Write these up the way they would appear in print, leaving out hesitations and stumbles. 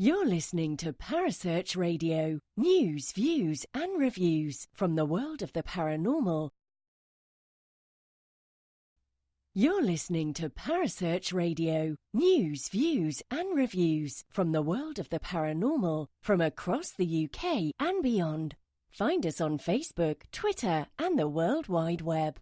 You're listening to Parasearch Radio, news, views and reviews from the world of the paranormal. You're listening to Parasearch Radio, news, views and reviews from the world of the paranormal from across the UK and beyond. Find us on Facebook, Twitter and the World Wide Web.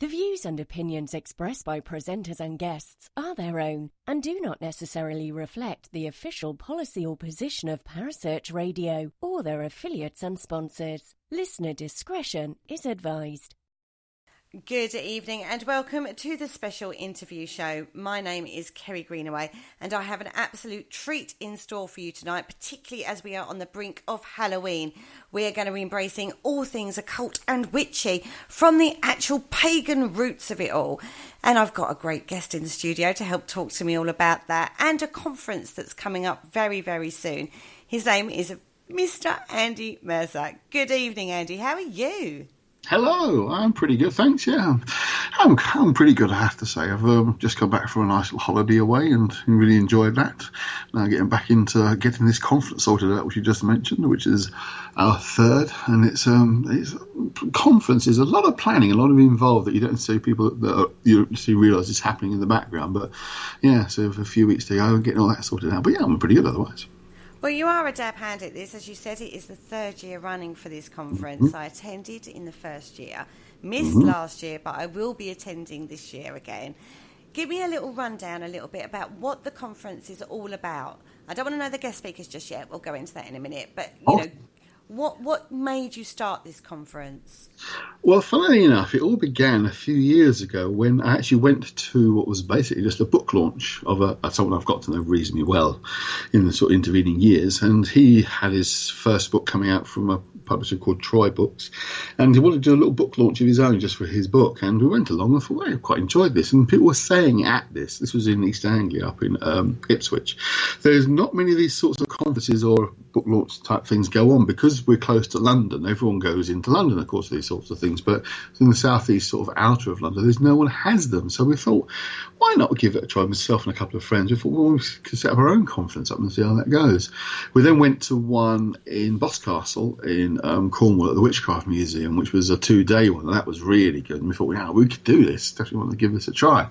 The views and opinions expressed by presenters and guests are their own and do not necessarily reflect the official policy or position of Parasearch Radio or their affiliates and sponsors. Listener discretion is advised. Good evening and welcome to the special interview show. My name is Kerry Greenaway and I have an absolute treat in store for you tonight, particularly as we are on the brink of Halloween. We are going to be embracing all things occult and witchy from the actual pagan roots of it all. And I've got a great guest in the studio to help talk to me all about that and a conference that's coming up very, very soon. His name is Mr. Andy Mercer. Good evening, Andy. How are you? Hello, I'm pretty good, thanks. Yeah, I'm pretty good, I have to say. I've just come back from a nice little holiday away and really enjoyed that. Now getting back into getting this conference sorted out, which you just mentioned, which is our third, and it's conference is a lot of planning, a lot of involved that you don't see people that you realise is happening in the background. But yeah, so for a few weeks to go and getting all that sorted out. But yeah, I'm pretty good otherwise. Well, you are a dab hand at this. As you said, it is the third year running for this conference. I attended in the first year, missed last year, but I will be attending this year again. Give me a little rundown a little bit about what the conference is all about. I don't want to know the guest speakers just yet. We'll go into that in a minute. But, you know, what made you start this conference? Well, funnily enough, it all began a few years ago when I actually went to what was basically just a book launch of someone I've got to know reasonably well in the sort of intervening years. And he had his first book coming out from a publisher called Troy Books. And he wanted to do a little book launch of his own just for his book. And we went along and thought, well, I quite enjoyed this. And people were saying at this was in East Anglia up in Ipswich, there's not many of these sorts of conferences or book launch type things go on because we're close to London. Everyone goes into London, of course, for these sorts of things, but in the southeast sort of outer of London, there's no one has them. So we thought, why not give it a try? Myself and a couple of friends, we thought, well, we could set up our own conference up and see how that goes. We then went to one in Boscastle in Cornwall at the Witchcraft Museum, which was a 2-day one, and that was really good. And we thought, yeah, we could do this. Definitely want to give this a try.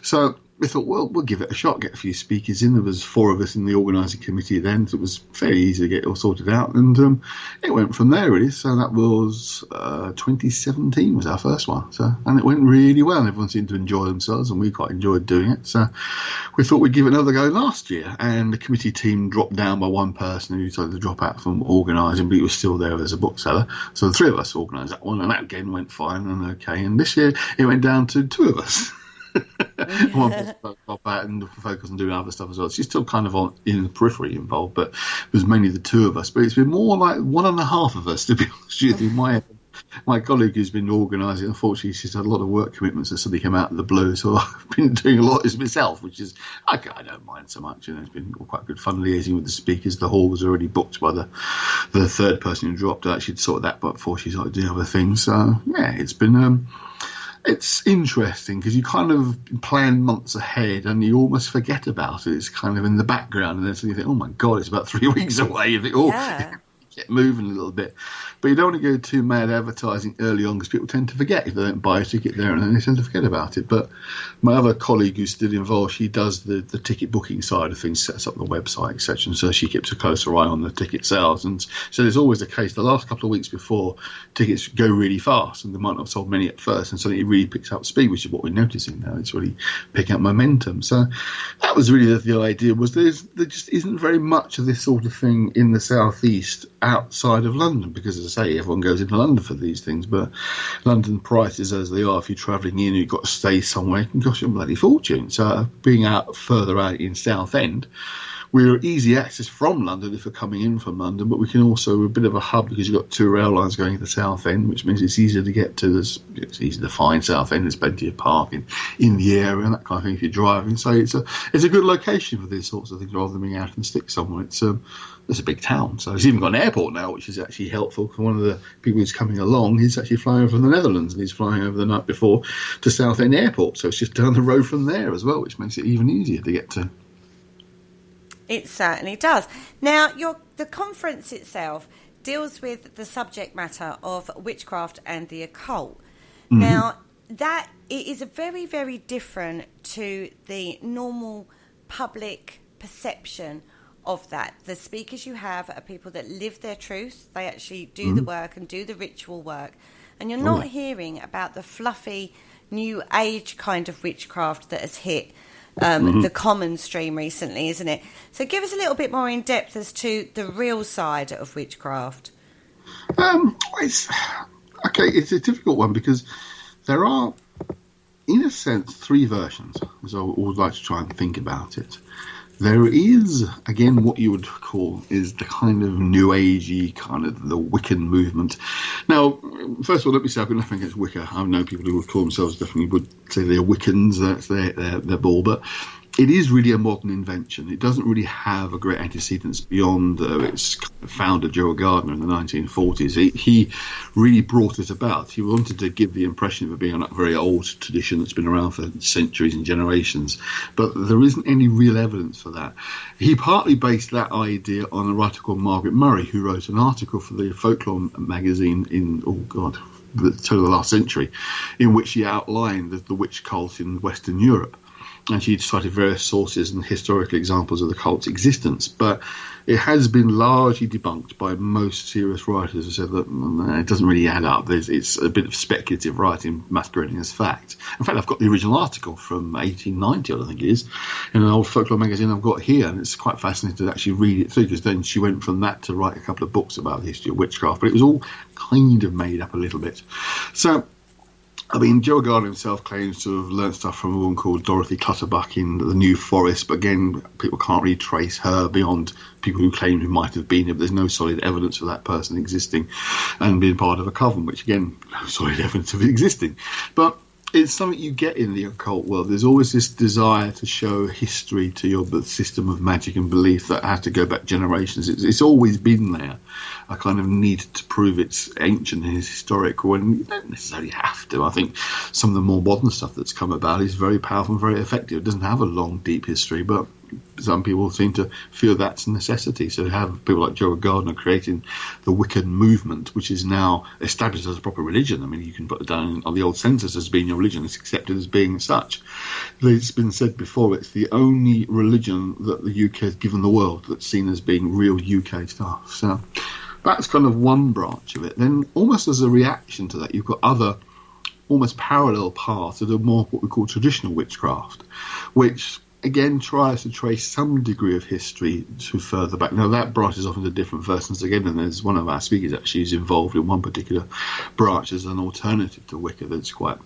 So we thought, well, we'll give it a shot, get a few speakers in. There was 4 of us in the organising committee then, so it was fairly easy to get it all sorted out. And it went from there, really. So that was 2017 was our first one. And it went really well. Everyone seemed to enjoy themselves, and we quite enjoyed doing it. So we thought we'd give it another go last year. And the committee team dropped down by one person who decided to drop out from organising, but he was still there as a bookseller. So the 3 of us organised that one, and that again went fine and okay. And this year it went down to 2 of us. One person got out and focus on doing other stuff as well. She's still kind of in the periphery involved, but it was mainly the 2 of us. But it's been more like 1.5 of us, to be honest with you. My colleague who's been organising, unfortunately, she's had a lot of work commitments that suddenly came out of the blue. So I've been doing a lot of this myself, which is, I don't mind so much. You know, it's been quite good fun liaising with the speakers. The hall was already booked by the 3rd person who dropped out. She'd sorted that before she started doing other things. So, yeah, it's been... It's interesting because you kind of plan months ahead and you almost forget about it. It's kind of in the background, and then suddenly you think, oh my God, it's about 3 weeks away. You think, get moving a little bit. But you don't want to go too mad advertising early on because people tend to forget if they don't buy a ticket there, and then they tend to forget about it. But my other colleague who's still involved, she does the ticket booking side of things, sets up the website, etc. And so she keeps a closer eye on the ticket sales. And so there's always the case the last couple of weeks before, tickets go really fast and they might not have sold many at first, and suddenly it really picks up speed, which is what we're noticing now. It's really picking up momentum. So that was really the idea, was there just isn't very much of this sort of thing in the southeast outside of London, because as I say, everyone goes into London for these things, but London prices as they are, if you're travelling in, you've got to stay somewhere, it can cost you a bloody fortune. So being out further out in Southend, we're easy access from London if we're coming in from London, but we can also, we're a bit of a hub because you've got 2 rail lines going to the Southend, which means it's easier to get to. It's easy to find Southend. There's plenty of parking in the area and that kind of thing if you're driving. So it's a good location for these sorts of things rather than being out and stick somewhere. It's a big town, so it's even got an airport now, which is actually helpful. One of the people who's coming along, he's actually flying over from the Netherlands, and he's flying over the night before to Southend Airport, so it's just down the road from there as well, which makes it even easier to get to. It certainly does. Now, the conference itself deals with the subject matter of witchcraft and the occult. Mm-hmm. Now, that it is very, very different to the normal public perception of that. The speakers you have are people that live their truth. They actually do the work and do the ritual work. And you're not hearing about the fluffy new age kind of witchcraft that has hit the common stream recently, isn't it? So give us a little bit more in depth as to the real side of witchcraft. It's a difficult one because there are, in a sense, three versions, as I would like to try and think about it. There is, again, what you would call is the kind of new agey, kind of the Wiccan movement. Now, first of all, let me say I've got nothing against Wicca. I know people who would call themselves definitely would say they're Wiccans, that's their ball, but it is really a modern invention. It doesn't really have a great antecedents beyond its founder, Gerald Gardner, in the 1940s. He really brought it about. He wanted to give the impression of it being a very old tradition that's been around for centuries and generations. But there isn't any real evidence for that. He partly based that idea on a writer called Margaret Murray, who wrote an article for the Folklore magazine in, the turn of the last century, in which she outlined the witch cult in Western Europe. And she cited various sources and historical examples of the cult's existence. But it has been largely debunked by most serious writers who said that it doesn't really add up. It's a bit of speculative writing masquerading as fact. In fact, I've got the original article from 1890, I think it is, in an old folklore magazine I've got here. And it's quite fascinating to actually read it through, because then she went from that to write a couple of books about the history of witchcraft. But it was all kind of made up a little bit. So, I mean, Gerald Gardner himself claims to have learnt stuff from a woman called Dorothy Clutterbuck in the New Forest, but again, people can't really trace her beyond people who claim who might have been, but there's no solid evidence for that person existing and being part of a coven, which again, no solid evidence of it existing. But it's something you get in the occult world. There's always this desire to show history to your system of magic and belief that has to go back generations. It's always been there. A kind of need to prove it's ancient and historic when you don't necessarily have to. I think some of the more modern stuff that's come about is very powerful and very effective. It doesn't have a long, deep history, but some people seem to feel that's a necessity. So to have people like Gerald Gardner creating the Wiccan movement, which is now established as a proper religion. I mean, you can put it down on the old census as being your religion. It's accepted as being such. It's been said before, it's the only religion that the UK has given the world that's seen as being real UK stuff. So that's kind of one branch of it. Then almost as a reaction to that, you've got other almost parallel paths that are more what we call traditional witchcraft, which again tries to trace some degree of history to further back. Now that branches off into different versions again, and there's one of our speakers actually is involved in one particular branch as an alternative to Wicca that's quite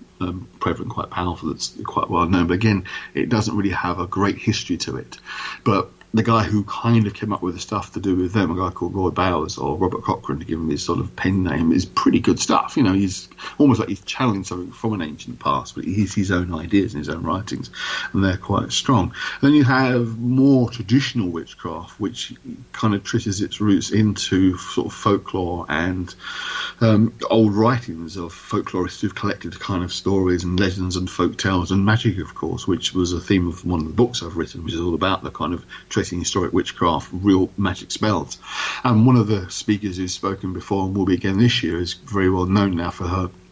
prevalent, quite powerful, that's quite well known. But again, it doesn't really have a great history to it. But the guy who kind of came up with the stuff to do with them, a guy called Roy Bowers or Robert Cochrane, to give him his sort of pen name, is pretty good stuff. You know, he's almost like he's channeling something from an ancient past, but he's his own ideas and his own writings, and they're quite strong. Then you have more traditional witchcraft, which kind of traces its roots into sort of folklore and old writings of folklorists who've collected kind of stories and legends and folk tales and magic, of course, which was a theme of one of the books I've written, which is all about the kind of tracing historic witchcraft, real magic spells. And one of the speakers who's spoken before and will be again this year is very well known now for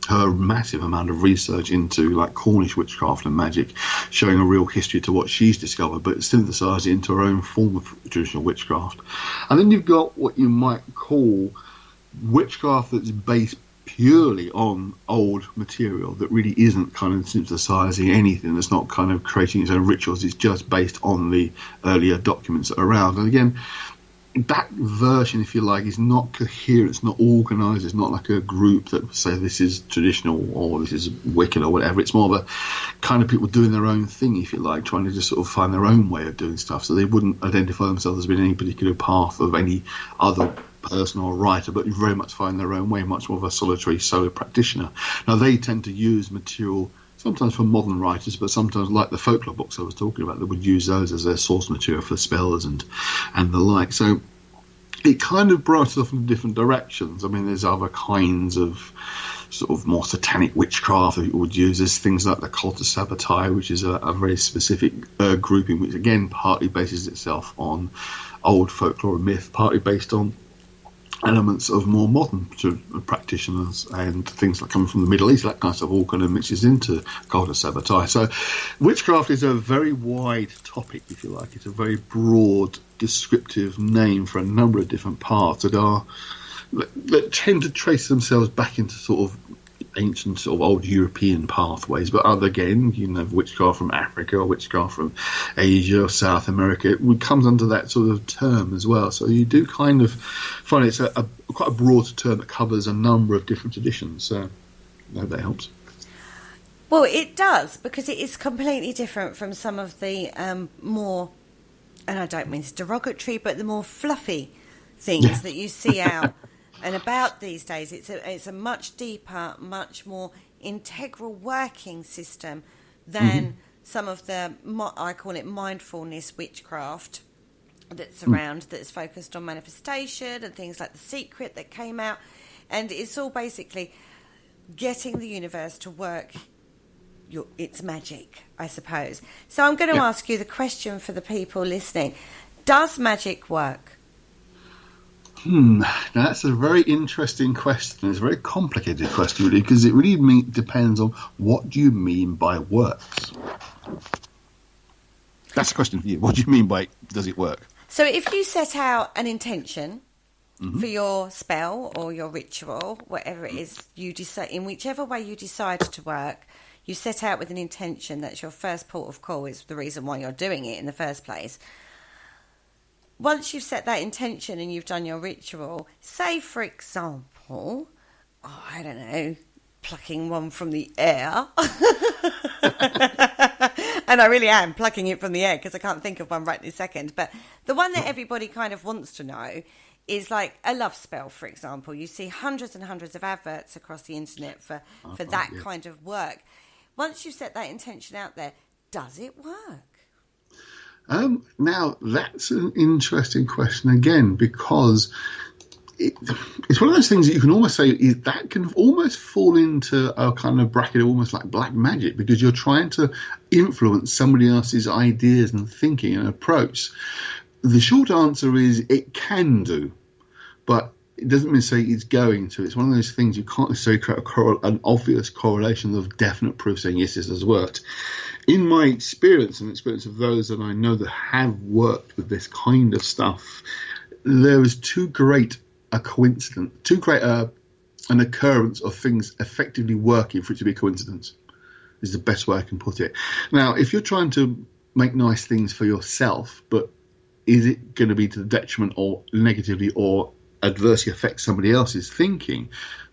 her massive amount of research into like Cornish witchcraft and magic, showing a real history to what she's discovered, but synthesised it into her own form of traditional witchcraft. And then you've got what you might call witchcraft that's based purely on old material that really isn't kind of synthesizing anything, that's not kind of creating its own rituals, it's just based on the earlier documents that are around. And again, that version, if you like, is not coherent, it's not organised, it's not like a group that say this is traditional or this is Wiccan or whatever. It's more of a kind of people doing their own thing, if you like, trying to just sort of find their own way of doing stuff. So they wouldn't identify themselves as being any particular path of any other person or writer, but very much find their own way, much more of a solitary solo practitioner. Now they tend to use material sometimes from modern writers, but sometimes like the folklore books I was talking about, they would use those as their source material for spells and the like. So it kind of branches off in different directions. I mean, there's other kinds of sort of more satanic witchcraft that people would use. There's things like the cult of sabotage, which is a very specific grouping, which again partly bases itself on old folklore and myth, partly based on elements of more modern practitioners and things like coming from the Middle East. That kind of stuff all kind of mixes into cult of sabotage. So witchcraft is a very wide topic, if you like. It's a very broad descriptive name for a number of different parts that tend to trace themselves back into sort of ancient sort of old European pathways, but other again, witchcraft from Africa or witchcraft from Asia or South America, it comes under that sort of term as well. So you do kind of find it's quite a broad term that covers a number of different traditions. So I hope that helps. Well, it does, because it is completely different from some of the more, and I don't mean it's derogatory, but the more fluffy things that you see out and about these days. It's a much deeper, much more integral working system than some of the, I call it mindfulness witchcraft that's around, that's focused on manifestation and things like The Secret that came out. And it's all basically getting the universe to work its magic, I suppose. So I'm going to ask you the question for the people listening. Does magic work? Now that's a very interesting question. It's a very complicated question, really, because it really depends on what do you mean by works. That's a question for you. What do you mean by does it work? So if you set out an intention for your spell or your ritual, whatever it is you decide, in whichever way you decide to work, you set out with an intention. That's your first port of call, is the reason why you're doing it in the first place. Once you've set that intention and you've done your ritual, say, for example, I don't know, plucking one from the air. And I really am plucking it from the air because I can't think of one right this second. But the one that everybody kind of wants to know is like a love spell, for example. You see hundreds and hundreds of adverts across the internet for that kind of work. Once you set that intention out there, does it work? Now, that's an interesting question again, because it's one of those things that you can almost say that can almost fall into a kind of bracket almost like black magic, because you're trying to influence somebody else's ideas and thinking and approach. The short answer is it can do, but it doesn't mean to say it's going to. It's one of those things you can't necessarily create an obvious correlation of definite proof saying, yes, this has worked. In my experience and experience of those that I know that have worked with this kind of stuff, there is too great an occurrence of things effectively working for it to be a coincidence, is the best way I can put it. Now, if you're trying to make nice things for yourself, but is it going to be to the detriment or negatively or adversely affect somebody else's thinking,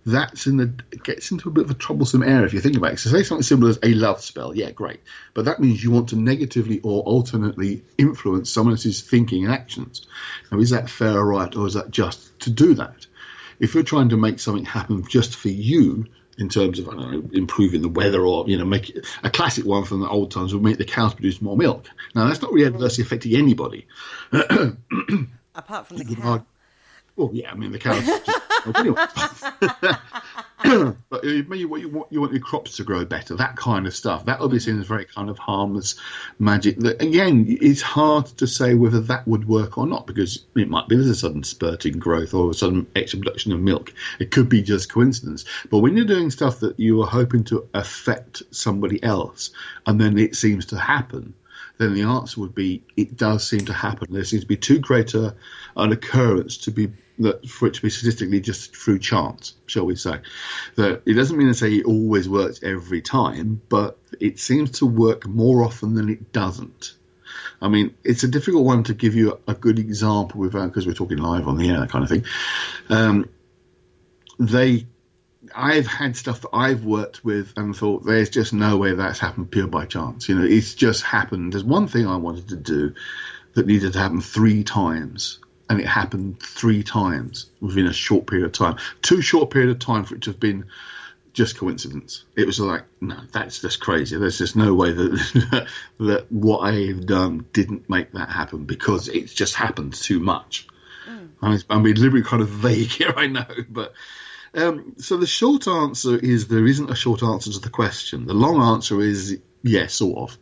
it gets into a bit of a troublesome area if you think about it. So say something similar as a love spell, yeah, great. But that means you want to negatively or alternately influence someone else's thinking and actions. Now, is that fair or right, or is that just to do that? If you're trying to make something happen just for you, in terms of, I don't know, improving the weather, or, make it, a classic one from the old times would make the cows produce more milk. Now, that's not really adversely affecting anybody. Apart from the cow. Well, yeah, I mean, the cows. Anyway. But maybe you want your crops to grow better, that kind of stuff. That obviously is very kind of harmless magic. Again, it's hard to say whether that would work or not, because it might be there's a sudden spurt in growth or a sudden extra production of milk. It could be just coincidence. But when you're doing stuff that you are hoping to affect somebody else, and then it seems to happen, then the answer would be it does seem to happen. There seems to be too great an occurrence for it to be statistically just through chance, shall we say. That it doesn't mean to say it always works every time, but it seems to work more often than it doesn't. I mean, it's a difficult one to give you a good example without, because we're talking live on the air, that kind of thing. I've had stuff that I've worked with and thought there's just no way that's happened pure by chance. It's just happened. There's one thing I wanted to do that needed to happen 3 times. And it happened 3 times within a short period of time. Too short period of time for it to have been just coincidence. It was like, no, that's just crazy. There's just no way that that what I've done didn't make that happen, because it's just happened too much. I'm being deliberately kind of vague here, I know, but So the short answer is there isn't a short answer to the question. The long answer is yes, sort of.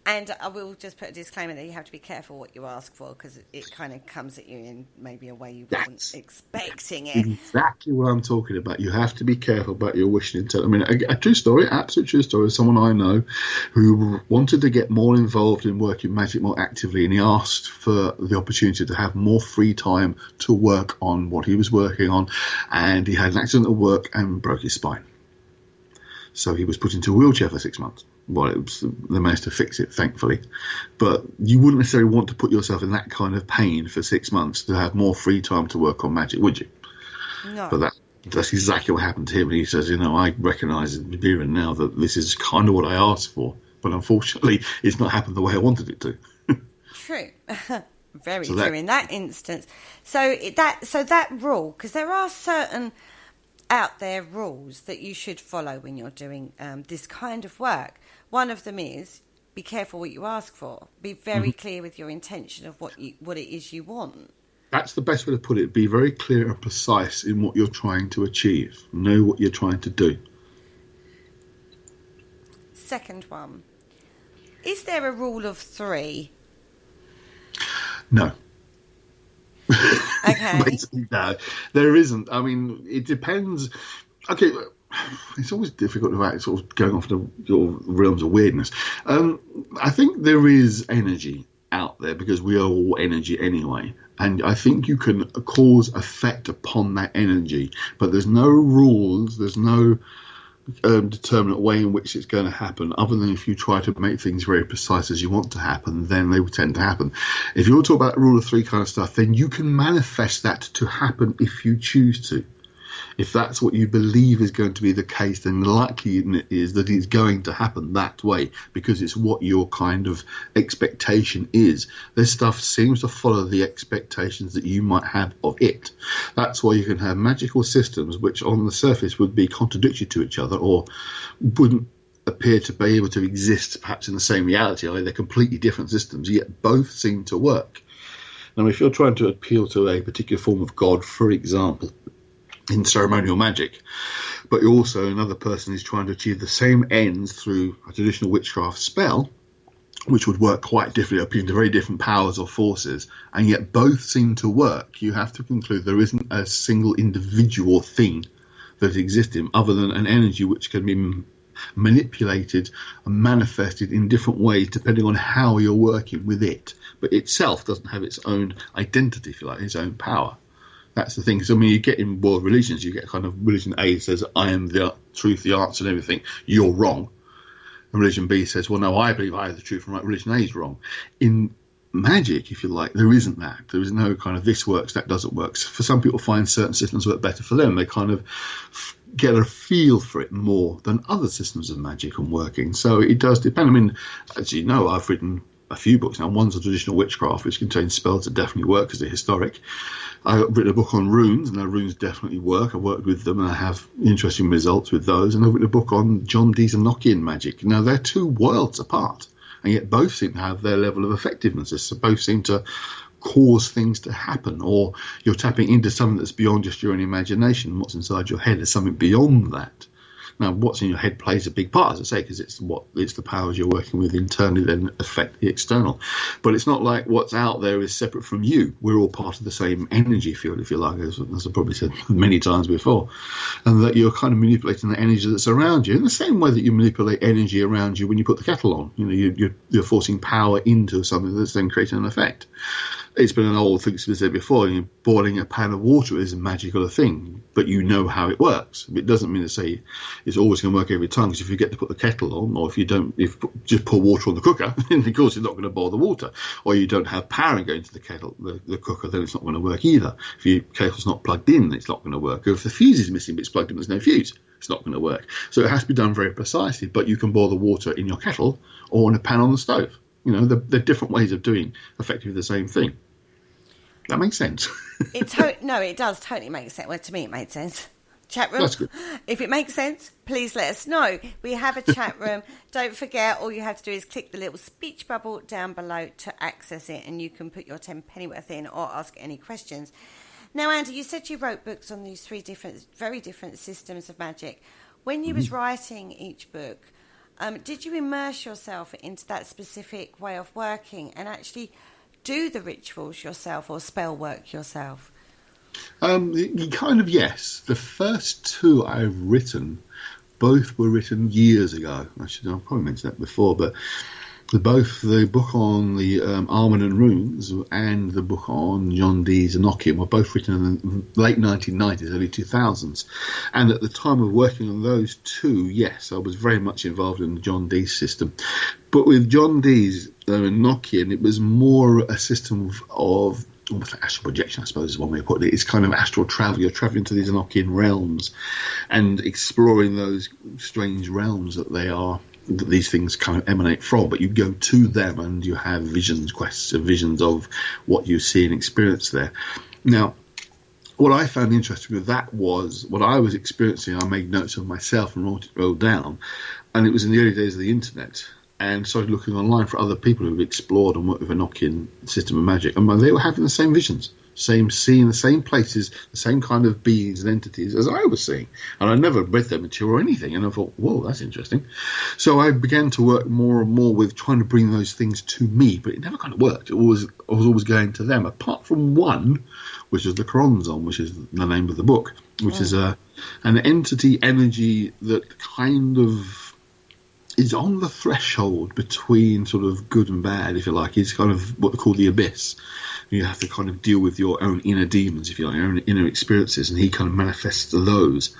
And I will just put a disclaimer that you have to be careful what you ask for, because it kind of comes at you in maybe a way you wasn't expecting it. Exactly what I'm talking about. You have to be careful about your wish and intent. I mean, a true story, absolute true story, of someone I know who wanted to get more involved in working magic more actively, and he asked for the opportunity to have more free time to work on what he was working on, and he had an accident at work and broke his spine. So he was put into a wheelchair for 6 months. Well, they managed to fix it, thankfully. But you wouldn't necessarily want to put yourself in that kind of pain for 6 months to have more free time to work on magic, would you? No. But that's exactly what happened to him. And he says, I recognise even now that this is kind of what I asked for. But unfortunately, it's not happened the way I wanted it to. True. Very true in that instance. So that rule, because there are certain out there rules that you should follow when you're doing this kind of work. One of them is be careful what you ask for. Be very clear with your intention of what it is you want. That's the best way to put it. Be very clear and precise in what you're trying to achieve. Know what you're trying to do. Second one. Is there a rule of 3? No. Okay. Basically, no, there isn't. I mean, it depends. Okay, it's always difficult about sort of going off the realms of weirdness. I think there is energy out there because we are all energy anyway. And I think you can cause effect upon that energy, but there's no rules, there's no determinate way in which it's going to happen, other than if you try to make things very precise as you want to happen, then they will tend to happen. If you want to talk about rule of 3 kind of stuff, then you can manifest that to happen if you choose to. If that's what you believe is going to be the case, then the likelihood is that it's going to happen that way because it's what your kind of expectation is. This stuff seems to follow the expectations that you might have of it. That's why you can have magical systems which on the surface would be contradictory to each other or wouldn't appear to be able to exist perhaps in the same reality. They're completely different systems, yet both seem to work. Now, if you're trying to appeal to a particular form of God, for example, in ceremonial magic, but also another person is trying to achieve the same ends through a traditional witchcraft spell, which would work quite differently, appealing to very different powers or forces, and yet both seem to work, you have to conclude there isn't a single individual thing that exists in other than an energy which can be manipulated and manifested in different ways depending on how you're working with it, but itself doesn't have its own identity, if you like, its own power. That's the thing. So, I mean, you get in world religions, you get kind of religion A says, I am the truth, the answer and everything. You're wrong. And religion B says, well, no, I believe I have the truth and right. Religion A is wrong. In magic, if you like, there isn't that. There is no kind of this works, that doesn't work. For some people find certain systems work better for them. They kind of get a feel for it more than other systems of magic and working. So it does depend. I mean, as you know, I've written a few books now. One's a traditional witchcraft, which contains spells that definitely work because they're historic. I've written a book on runes, and the runes definitely work. I've worked with them, and I have interesting results with those. And I've written a book on John Dee's Enochian magic. Now, they're two worlds apart, and yet both seem to have their level of effectiveness. So both seem to cause things to happen, or you're tapping into something that's beyond just your own imagination. What's inside your head is something beyond that. Now, what's in your head plays a big part, as I say, because it's the powers you're working with internally then affect the external. But it's not like what's out there is separate from you. We're all part of the same energy field, if you like, as I've probably said many times before, and that you're kind of manipulating the energy that's around you in the same way that you manipulate energy around you when you put the kettle on. You know, you're forcing power into something that's then creating an effect. It's been an old thing to said before. Boiling a pan of water is a magical thing, but you know how it works. It doesn't mean to say it's always going to work every time. Because if you get to put the kettle on, or if you just pour water on the cooker, then of course it's not going to boil the water. Or you don't have power going to the kettle, the cooker, then it's not going to work either. If your kettle's not plugged in, it's not going to work. Or if the fuse is missing but it's plugged in, there's no fuse, it's not going to work. So it has to be done very precisely. But you can boil the water in your kettle or in a pan on the stove. You know, there are different ways of doing effectively the same thing. That makes sense. No, it does totally make sense. Well, to me, it made sense. Chat room. That's good. If it makes sense, please let us know. We have a chat room. Don't forget, all you have to do is click the little speech bubble down below to access it, and you can put your 10 pennyworth in or ask any questions. Now, Andy, you said you wrote books on these very different systems of magic. When you was writing each book, did you immerse yourself into that specific way of working and actually do the rituals yourself or spell work yourself? Yes. The first two I've written, both were written years ago. Actually, I've probably mentioned that before, but both the book on the Armor and Runes and the book on John Dee's Enochian were both written in the late 1990s, early 2000s. And at the time of working on those two, yes, I was very much involved in the John Dee system. But with John Dee's Enochian, it was more a system of almost like astral projection, I suppose is one way of putting it. It's kind of astral travel. You're traveling to these Enochian realms and exploring those strange realms that these things kind of emanate from, but you go to them and you have quests and visions of what you see and experience there. Now, what I found interesting with that was what I was experiencing. I made notes of myself and wrote down, and it was in the early days of the internet, and started looking online for other people who've explored and worked with Enochian system of magic, and they were having the same visions, seeing the same places, the same kind of beings and entities as I was seeing. And I never read their material or anything, and I thought, whoa, that's interesting. So I began to work more and more with trying to bring those things to me, but it never kind of worked. I was always going to them, apart from one, which is the Kronzon, which is the name of the book, which is an entity energy that kind of is on the threshold between sort of good and bad, if you like. It's kind of what they call the abyss. You have to kind of deal with your own inner demons, if you like, your own inner experiences, and he kind of manifests those.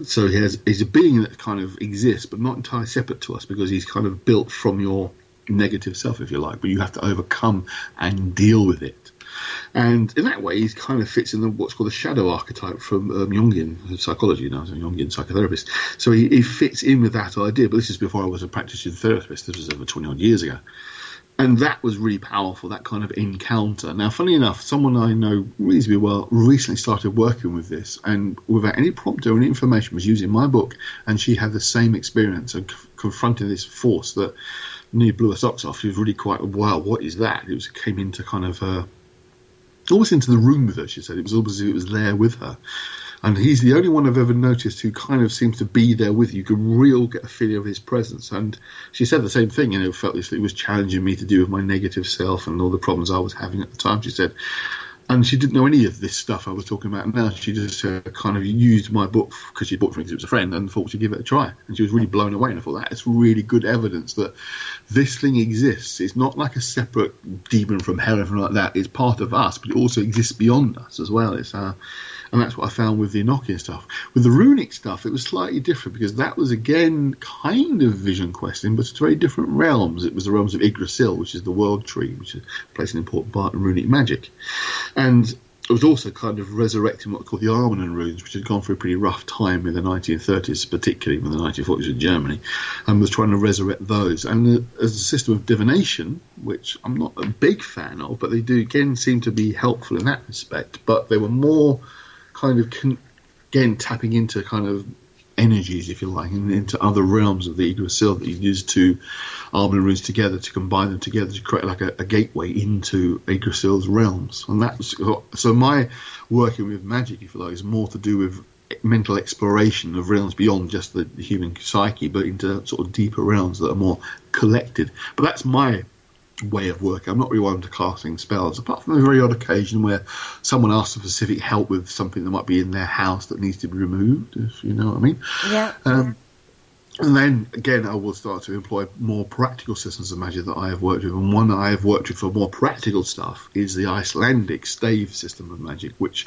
So he's a being that kind of exists, but not entirely separate to us, because he's kind of built from your negative self, if you like, but you have to overcome and deal with it. And in that way, he kind of fits in what's called the shadow archetype from Jungian psychology. Now, I was a Jungian psychotherapist. So he fits in with that idea, but this is before I was a practicing therapist. This was over 20-odd years ago. And that was really powerful, that kind of encounter. Now, funnily enough, someone I know reasonably well recently started working with this, and without any prompt or any information was using my book, and she had the same experience of confronting this force that nearly blew her socks off. She was really quite, wow, what is that? It came into kind of almost into the room with her, she said. It was almost as if it was there with her. And he's the only one I've ever noticed who kind of seems to be there with you. You can get a feeling of his presence. And she said the same thing, felt this, it was challenging me to do with my negative self and all the problems I was having at the time, she said. And she didn't know any of this stuff I was talking about now. She just kind of used my book because she bought it for me because it was a friend and thought she'd give it a try. And she was really blown away. And I thought, that is really good evidence that this thing exists. It's not like a separate demon from hell or anything like that. It's part of us, but it also exists beyond us as well. And that's what I found with the Enochian stuff. With the runic stuff, it was slightly different because that was, again, kind of vision questing, but it's very different realms. It was the realms of Yggdrasil, which is the world tree, which plays an important part in runic magic. And it was also kind of resurrecting what called the Armor and Runes, which had gone through a pretty rough time in the 1930s, particularly in the 1940s in Germany, and was trying to resurrect those. And as a system of divination, which I'm not a big fan of, but they do, again, seem to be helpful in that respect. But they were more kind of, again, tapping into kind of energies, if you like, and into other realms of the Yggdrasil that you use to Armor and Runes together, to combine them together to create like a gateway into Yggdrasil's realms. And that's so my working with magic, if you like, is more to do with mental exploration of realms beyond just the human psyche, but into sort of deeper realms that are more collected. But that's my way of working. I'm not really one to casting spells, apart from a very odd occasion where someone asks for specific help with something that might be in their house that needs to be removed, if you know what I mean. Yeah. And then, again, I will start to employ more practical systems of magic that I have worked with. And one I have worked with for more practical stuff is the Icelandic stave system of magic, which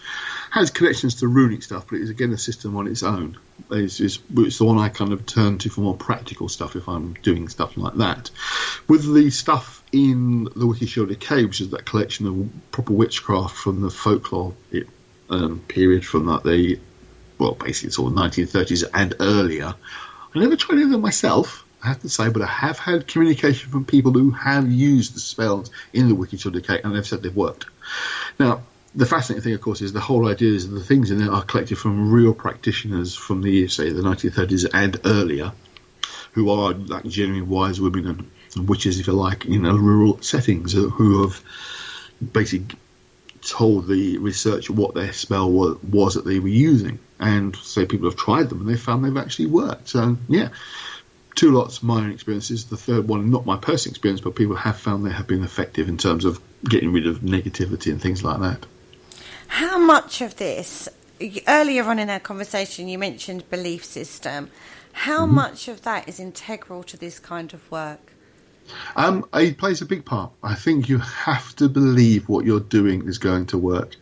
has connections to runic stuff, but it is, again, a system on its own. It's the one I kind of turn to for more practical stuff if I'm doing stuff like that. With the stuff in the Wiki Shielded Cave, which is that collection of proper witchcraft from the folklore period from basically sort of 1930s and earlier, I never tried any of them myself, I have to say, but I have had communication from people who have used the spells in the Wiki Shielded Cave, and they've said they've worked. Now, the fascinating thing, of course, is the whole idea is that the things in there are collected from real practitioners from the 1930s and earlier, who are like genuine wise women and witches, if you like, in rural settings, who have basically told the researcher what their spell was that they were using. And so people have tried them and they found they've actually worked. So, yeah, 2 lots of my own experiences. The third one, not my personal experience, but people have found they have been effective in terms of getting rid of negativity and things like that. How much of this, earlier on in our conversation, you mentioned belief system. How much of that is integral to this kind of work? It plays a big part. I think you have to believe what you're doing is going to work.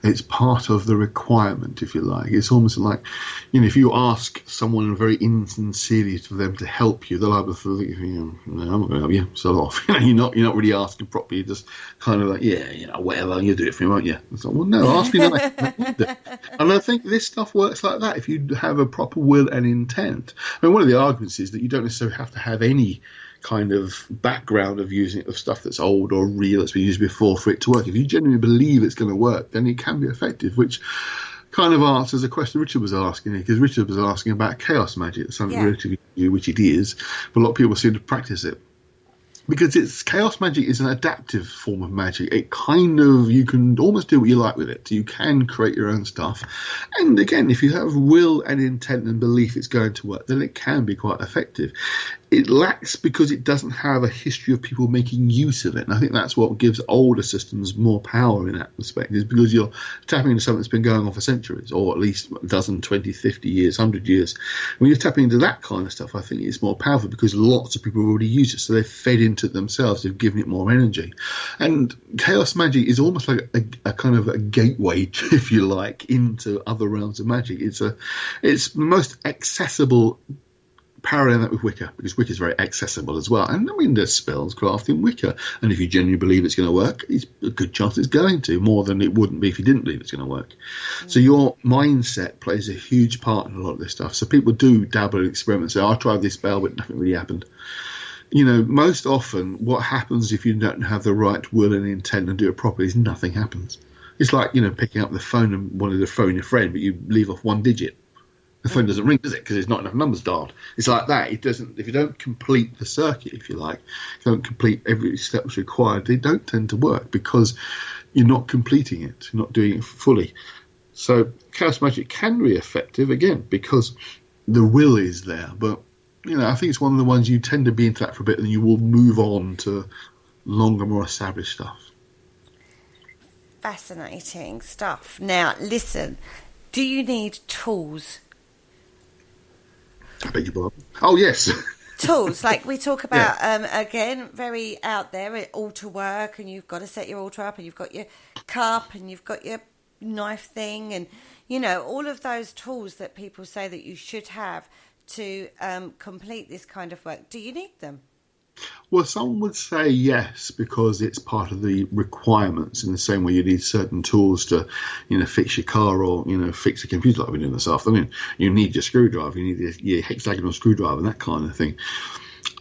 It's part of the requirement, if you like. It's almost like, if you ask someone very insincerely for them to help you, they'll either think, no, I'm not going to help you, so off. You're not really asking properly. You're just kind of like, whatever, you'll do it for me, won't you? It's like, well, no, ask me that. And I think this stuff works like that if you have a proper will and intent. I mean, one of the arguments is that you don't necessarily have to have any kind of background of using it, of stuff that's old or real that's been used before for it to work. If you genuinely believe it's going to work, then it can be effective, which kind of answers a question Richard was asking, because Richard was asking about chaos magic, something relatively new, which it is, but a lot of people seem to practice it. Because chaos magic is an adaptive form of magic. It you can almost do what you like with it. You can create your own stuff. And again, if you have will and intent and belief it's going to work, then it can be quite effective. It lacks because it doesn't have a history of people making use of it. And I think that's what gives older systems more power in that respect, is because you're tapping into something that's been going on for centuries, or at least a dozen, 20, 50 years, 100 years. When you're tapping into that kind of stuff, I think it's more powerful because lots of people have already used it. So they've fed into it themselves. They've given it more energy. And chaos magic is almost like a kind of a gateway, if you like, into other realms of magic. It's the most accessible parallel that with Wicca, because Wicca is very accessible as well. And I mean, there's spells crafted in Wicca, and if you genuinely believe it's going to work, it's a good chance it's going to, more than it wouldn't be if you didn't believe it's going to work. So your mindset plays a huge part in a lot of this stuff. So people do dabble in experiments, say, I tried this spell, but nothing really happened. Most often what happens if you don't have the right will and intent and do it properly is nothing happens. It's like, picking up the phone and wanting to phone your friend, but you leave off one digit. The phone doesn't ring, does it? Because there's not enough numbers dialed. It's like that. It doesn't. If you don't complete the circuit, if you like, if you don't complete every step that's required, they don't tend to work because you're not completing it. You're not doing it fully. So chaos magic can be effective, again, because the will is there. But, I think it's one of the ones you tend to be into that for a bit and you will move on to longer, more established stuff. Fascinating stuff. Now, listen, do you need tools? I beg your pardon. Oh, yes. Tools, like we talk about, again, very out there, altar work, and you've got to set your altar up, and you've got your cup, and you've got your knife thing, and, all of those tools that people say that you should have to complete this kind of work. Do you need them? Well, some would say yes, because it's part of the requirements, in the same way you need certain tools to, fix your car or, fix a computer like we're doing this afternoon. You need your screwdriver, you need your hexagonal screwdriver, that kind of thing.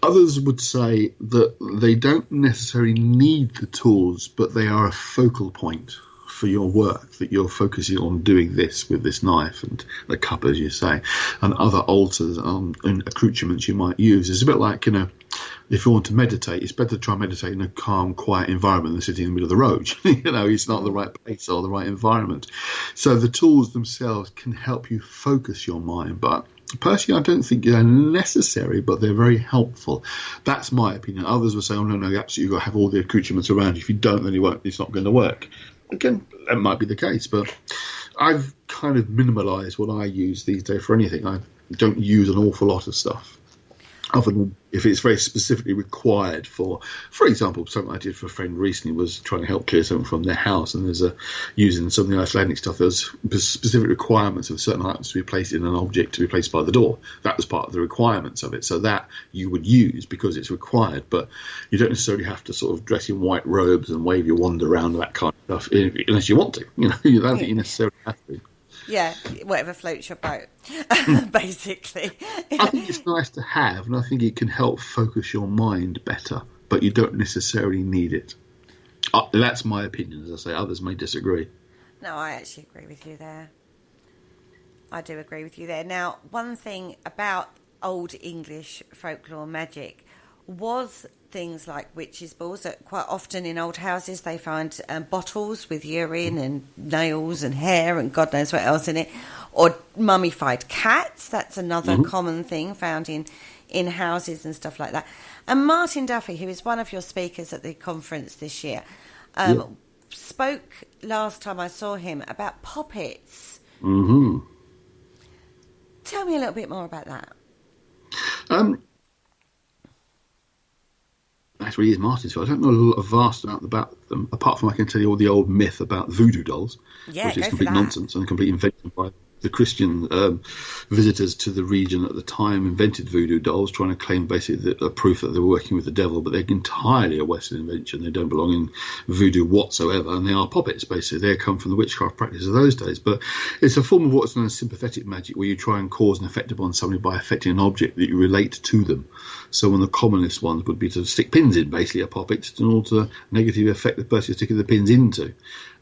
Others would say that they don't necessarily need the tools, but they are a focal point for your work, that you're focusing on doing this with this knife and the cup, as you say, and other altars and accoutrements you might use. It's a bit like, if you want to meditate, it's better to try and meditate in a calm, quiet environment than sitting in the middle of the road. It's not the right place or the right environment. So the tools themselves can help you focus your mind, but personally, I don't think they're necessary, but they're very helpful. That's my opinion. Others will say, oh, no, absolutely, you've got to have all the accoutrements around you. If you don't, then it's not going to work. Again, that might be the case, but I've kind of minimalised what I use these days for anything. I don't use an awful lot of stuff, other than if it's very specifically required for example, something I did for a friend recently was trying to help clear something from their house, and there's using some of the Icelandic stuff, there's specific requirements of certain items to be placed in an object to be placed by the door. That was part of the requirements of it, so that you would use because it's required, but you don't necessarily have to sort of dress in white robes and wave your wand around and that kind of stuff, unless you want to. You don't think you necessarily have to. Yeah, whatever floats your boat, basically. I think it's nice to have, and I think it can help focus your mind better, but you don't necessarily need it. That's my opinion, as I say. Others may disagree. No, I actually agree with you there. I do agree with you there. Now, one thing about Old English folklore magic was things like witches' balls. That quite often in old houses they find bottles with urine and nails and hair and God knows what else in it, or mummified cats. That's another common thing found in houses and stuff like that. And Martin Duffy, who is one of your speakers at the conference this year, spoke last time I saw him about poppets. Mm-hmm. Tell me a little bit more about that. That's really is Martin's. So I don't know a vast amount about them, apart from I can tell you all the old myth about voodoo dolls, which is complete nonsense and complete invention by the Christian visitors to the region at the time invented voodoo dolls, trying to claim basically a proof that they were working with the devil, but they're entirely a Western invention. They don't belong in voodoo whatsoever, and they are puppets, basically. They come from the witchcraft practice of those days. But it's a form of what's known as sympathetic magic, where you try and cause an effect upon somebody by affecting an object that you relate to them. So one of the commonest ones would be to stick pins in, basically, a puppet, in order to negatively affect the person you're sticking the pins into.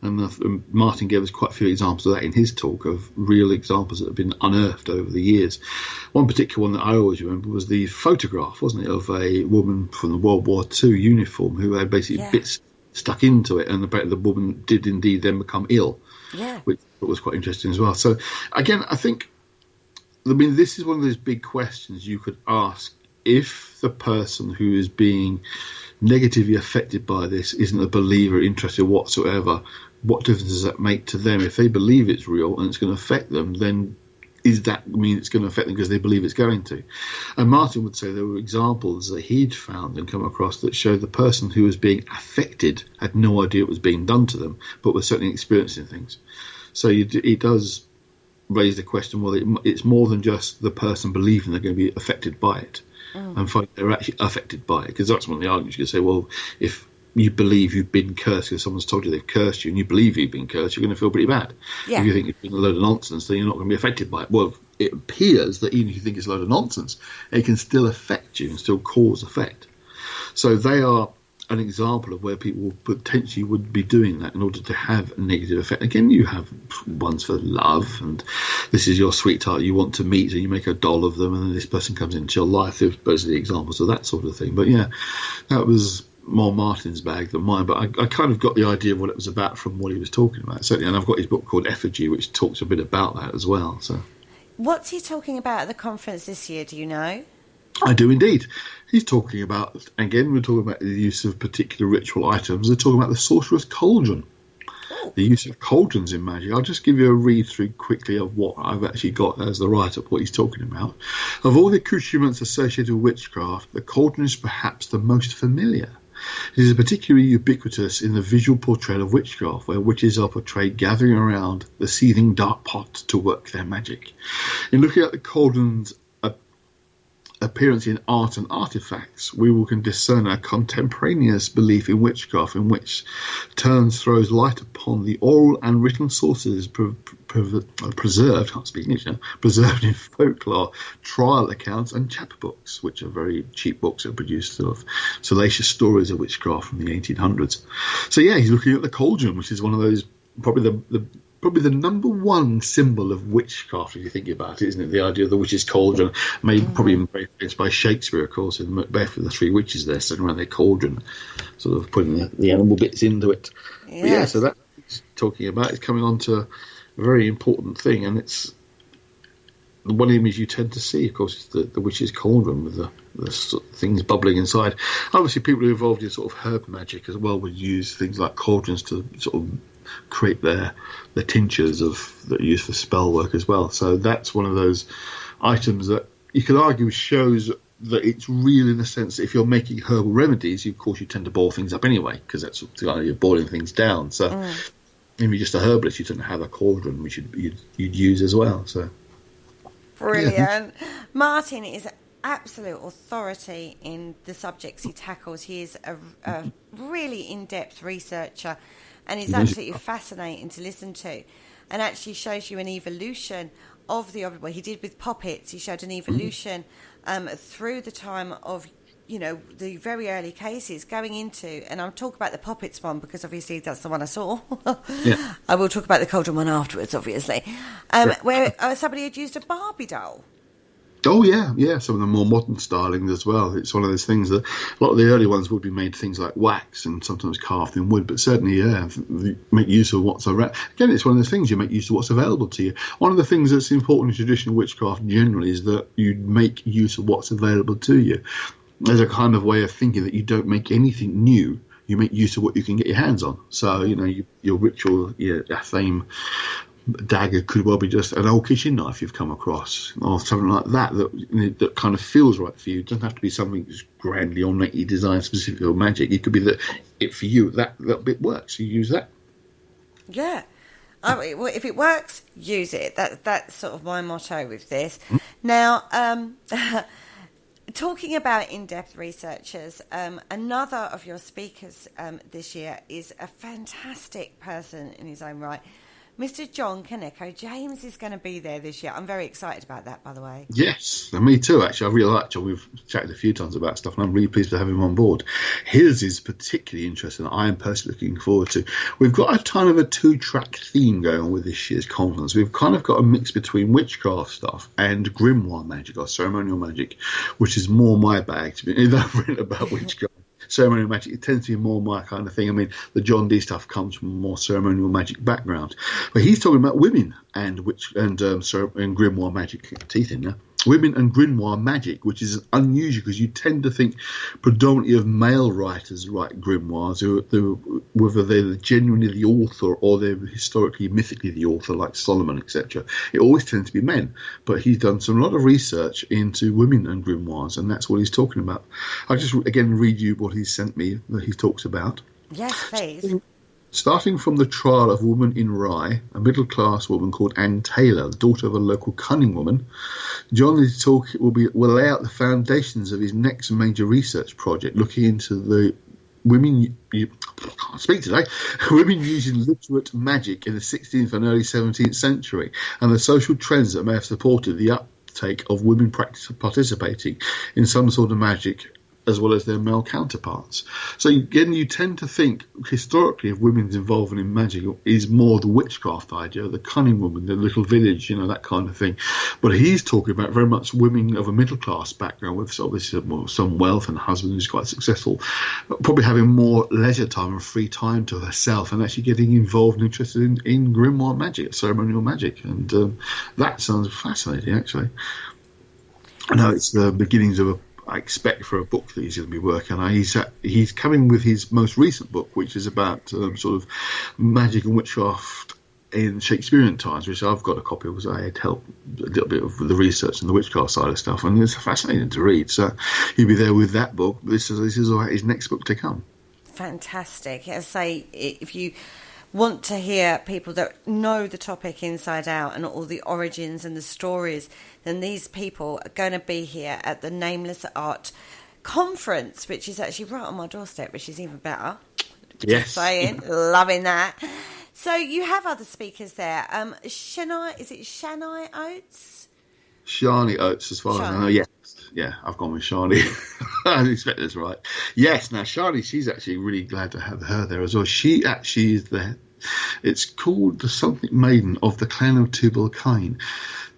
And Martin gave us quite a few examples of that in his talk, of real examples that have been unearthed over the years. One particular one that I always remember was the photograph, wasn't it, of a woman from the World War II uniform who had basically bits stuck into it, and the woman did indeed then become ill, which was quite interesting as well. So, again, I mean, this is one of those big questions you could ask if the person who is being negatively affected by this isn't a believer, interested whatsoever. What difference does that make to them? If they believe it's real and it's going to affect them, then does that mean it's going to affect them because they believe it's going to? And Martin would say there were examples that he'd found and come across that showed the person who was being affected had no idea it was being done to them, but was certainly experiencing things. So he does raise the question, well, it's more than just the person believing they're going to be affected by it. And find they're actually affected by it, because that's one of the arguments. You can say, well, if you believe you've been cursed because someone's told you they've cursed you, and you believe you've been cursed, you're going to feel pretty bad. If you think it's been a load of nonsense, then you're not going to be affected by it. Well, it appears that even if you think it's a load of nonsense, it can still affect you and still cause effect. So they are an example of where people potentially would be doing that in order to have a negative effect. Again, you have ones for love, and this is your sweetheart you want to meet, and you make a doll of them, and then this person comes into your life. There's basically examples of that sort of thing. But yeah, that was more Martin's bag than mine, but I kind of got the idea of what it was about from what he was talking about, certainly. And I've got his book called Effigy, which talks a bit about that as well. So, what's he talking about at the conference this year, do you know? I do indeed. He's talking about, again, we're talking about the use of particular ritual items. They're talking about the sorcerer's cauldron, the use of cauldrons in magic. I'll just give you a read through quickly of what I've actually got as the write-up, what he's talking about. Of all the accoutrements associated with witchcraft, the cauldron is perhaps the most familiar. It is particularly ubiquitous in the visual portrayal of witchcraft, where witches are portrayed gathering around the seething dark pot to work their magic. In looking at the cauldron's appearance in art and artifacts, we can discern a contemporaneous belief in witchcraft, in which turns throws light upon the oral and written sources preserved, can't speak English now, preserved in folklore, trial accounts and chapbooks, which are very cheap books that produce sort of salacious stories of witchcraft from the 1800s. So yeah, he's looking at the cauldron, which is one of those, probably the number one symbol of witchcraft, if you think about it, isn't it? The idea of the witch's cauldron, probably very famous by Shakespeare, of course, in Macbeth, with the three witches there sitting around their cauldron, sort of putting the animal bits into it. Yes. But yeah, so that he's talking about is coming on to a very important thing, and it's the one image you tend to see, of course, is the witch's cauldron with the sort of things bubbling inside. Obviously, people who are involved in sort of herb magic as well would use things like cauldrons to sort of create the tinctures that are used for spell work as well. So that's one of those items that you could argue shows that it's real, in the sense that if you're making herbal remedies, of course you tend to boil things up anyway, because that's the idea of boiling things down. So if you're just a herbalist, you tend to have a cauldron which you'd use as well. So brilliant. Yeah. Martin is absolute authority in the subjects he tackles. He is a really in-depth researcher, and it's absolutely fascinating to listen to, and actually shows you an evolution of the object. Well, he did with puppets. He showed an evolution through the time of, the very early cases going into, and I'll talk about the puppets one because obviously that's the one I saw. Yeah. I will talk about the cauldron one afterwards, obviously, where somebody had used a Barbie doll. Oh, yeah. Some of the more modern stylings as well. It's one of those things that a lot of the early ones would be made things like wax and sometimes carved in wood, but certainly, make use of what's around. Again, it's one of those things, you make use of what's available to you. One of the things that's important in traditional witchcraft generally is that you make use of what's available to you. There's a kind of way of thinking that you don't make anything new. You make use of what you can get your hands on. So, your ritual, your Athame dagger could well be just an old kitchen knife you've come across, or something like that kind of feels right for you. It doesn't have to be something that's grandly ornately designed specifically for magic. It could be that for you that little bit works. You use that. Yeah. Well, if it works, use it. That's sort of my motto with this. Now, talking about in-depth researchers, another of your speakers this year is a fantastic person in his own right. Mr. John Kaneko James is going to be there this year. I'm very excited about that, by the way. Yes, and me too, actually. I really like John. We've chatted a few times about stuff, and I'm really pleased to have him on board. His is particularly interesting. I am personally looking forward to. We've got a kind of a two-track theme going on with this year's conference. We've kind of got a mix between witchcraft stuff and grimoire magic, or ceremonial magic, which is more my bag, to be I've written about witchcraft. Ceremonial magic, it tends to be more my kind of thing. I mean, the John Dee stuff comes from a more ceremonial magic background. But he's talking about women and grimoire magic. Teeth in there. Women and grimoire magic, which is unusual because you tend to think predominantly of male writers write grimoires, whether they're genuinely the author or they're historically, mythically the author, like Solomon, etc. It always tends to be men. But he's done a lot of research into women and grimoires, and that's what he's talking about. I'll just, again, read you what he sent me that he talks about. Yes, please. Starting from the trial of a woman in Rye, a middle-class woman called Anne Taylor, the daughter of a local cunning woman, John's talk will lay out the foundations of his next major research project, looking into the women. I can't speak today. Women using literate magic in the 16th and early 17th century, and the social trends that may have supported the uptake of women participating in some sort of magic, as well as their male counterparts. So again, you tend to think historically of women's involvement in magic is more the witchcraft idea, the cunning woman, the little village, that kind of thing. But he's talking about very much women of a middle class background with obviously some wealth and a husband who's quite successful, probably having more leisure time and free time to herself and actually getting involved and interested in grimoire magic, ceremonial magic. And that sounds fascinating, actually. I know it's the beginnings of I expect for a book that he's going to be working on. He's coming with his most recent book, which is about sort of magic and witchcraft in Shakespearean times, which I've got a copy of because I had helped a little bit of the research and the witchcraft side of stuff, and it's fascinating to read. So he'll be there with that book. This is his next book to come. Fantastic. As I say, if you want to hear people that know the topic inside out and all the origins and the stories, then these people are going to be here at the Nameless Arte Conference, which is actually right on my doorstep, which is even better. Yes. Just saying, loving that. So you have other speakers there. Is it Shani Oates? Shani Oates, as far as I know, yes. Yeah, I've gone with Shani. I expect that's right. Yes, now Shani, she's actually really glad to have her there as well. She actually is it's called the Something Maiden of the Clan of Tubal-Cain.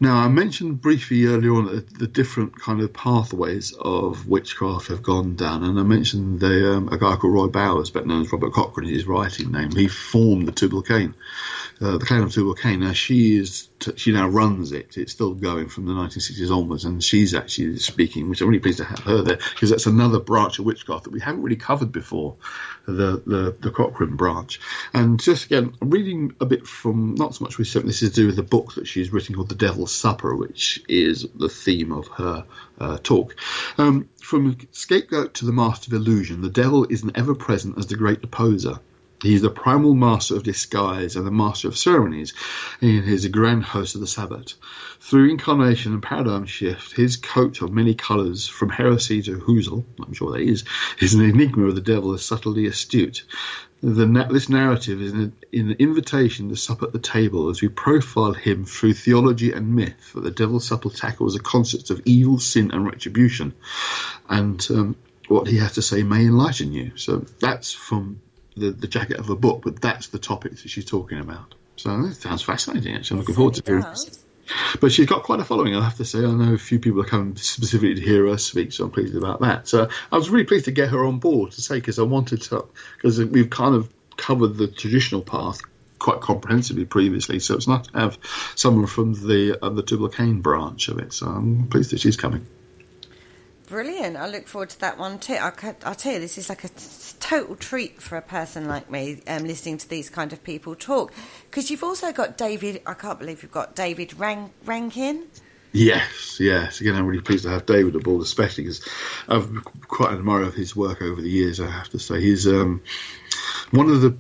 Now, I mentioned briefly earlier on that the different kind of pathways of witchcraft have gone down, and I mentioned a guy called Roy Bowers, better known as Robert Cochrane, his writing name. He formed the Tubal-Cain, the Clan of Tubal-Cain. Now, she now runs it. It's still going from the 1960s onwards, and she's actually speaking, which I'm really pleased to have her there, because that's another branch of witchcraft that we haven't really covered before, the Cochrane branch. And just again, I'm reading a bit from, not so much research, this is to do with the book that she's written called The Devil's Supper, which is the theme of her talk. From scapegoat to the master of illusion, the devil is an ever-present as the great opposer. He is the primal master of disguise and the master of ceremonies, and he is a grand host of the Sabbath. Through incarnation and paradigm shift, his coat of many colours, from heresy to hoozle, I'm sure that is an enigma of the devil as subtly astute. This narrative is an invitation to sup at the table as we profile him through theology and myth, that the devil's supple tackles the concepts of evil, sin and retribution. And what he has to say may enlighten you. So that's from the jacket of a book, but that's the topic that she's talking about. So it sounds fascinating, actually. I'm looking forward to hearing this. But she's got quite a following, I have to say. I know a few people are coming specifically to hear her speak, so I'm pleased about that. So I was really pleased to get her on board, to say, because I wanted to, because we've kind of covered the traditional path quite comprehensively previously, so it's nice to have someone from the Tubalcane branch of it. So I'm pleased that she's coming. Brilliant. I look forward to that one too. I'll tell you, this is like a total treat for a person like me, listening to these kind of people talk. Because you've also got David, I can't believe you've got David Rankin. Yes. Again, I'm really pleased to have David aboard, especially because I've quite admired of his work over the years, I have to say. He's one of the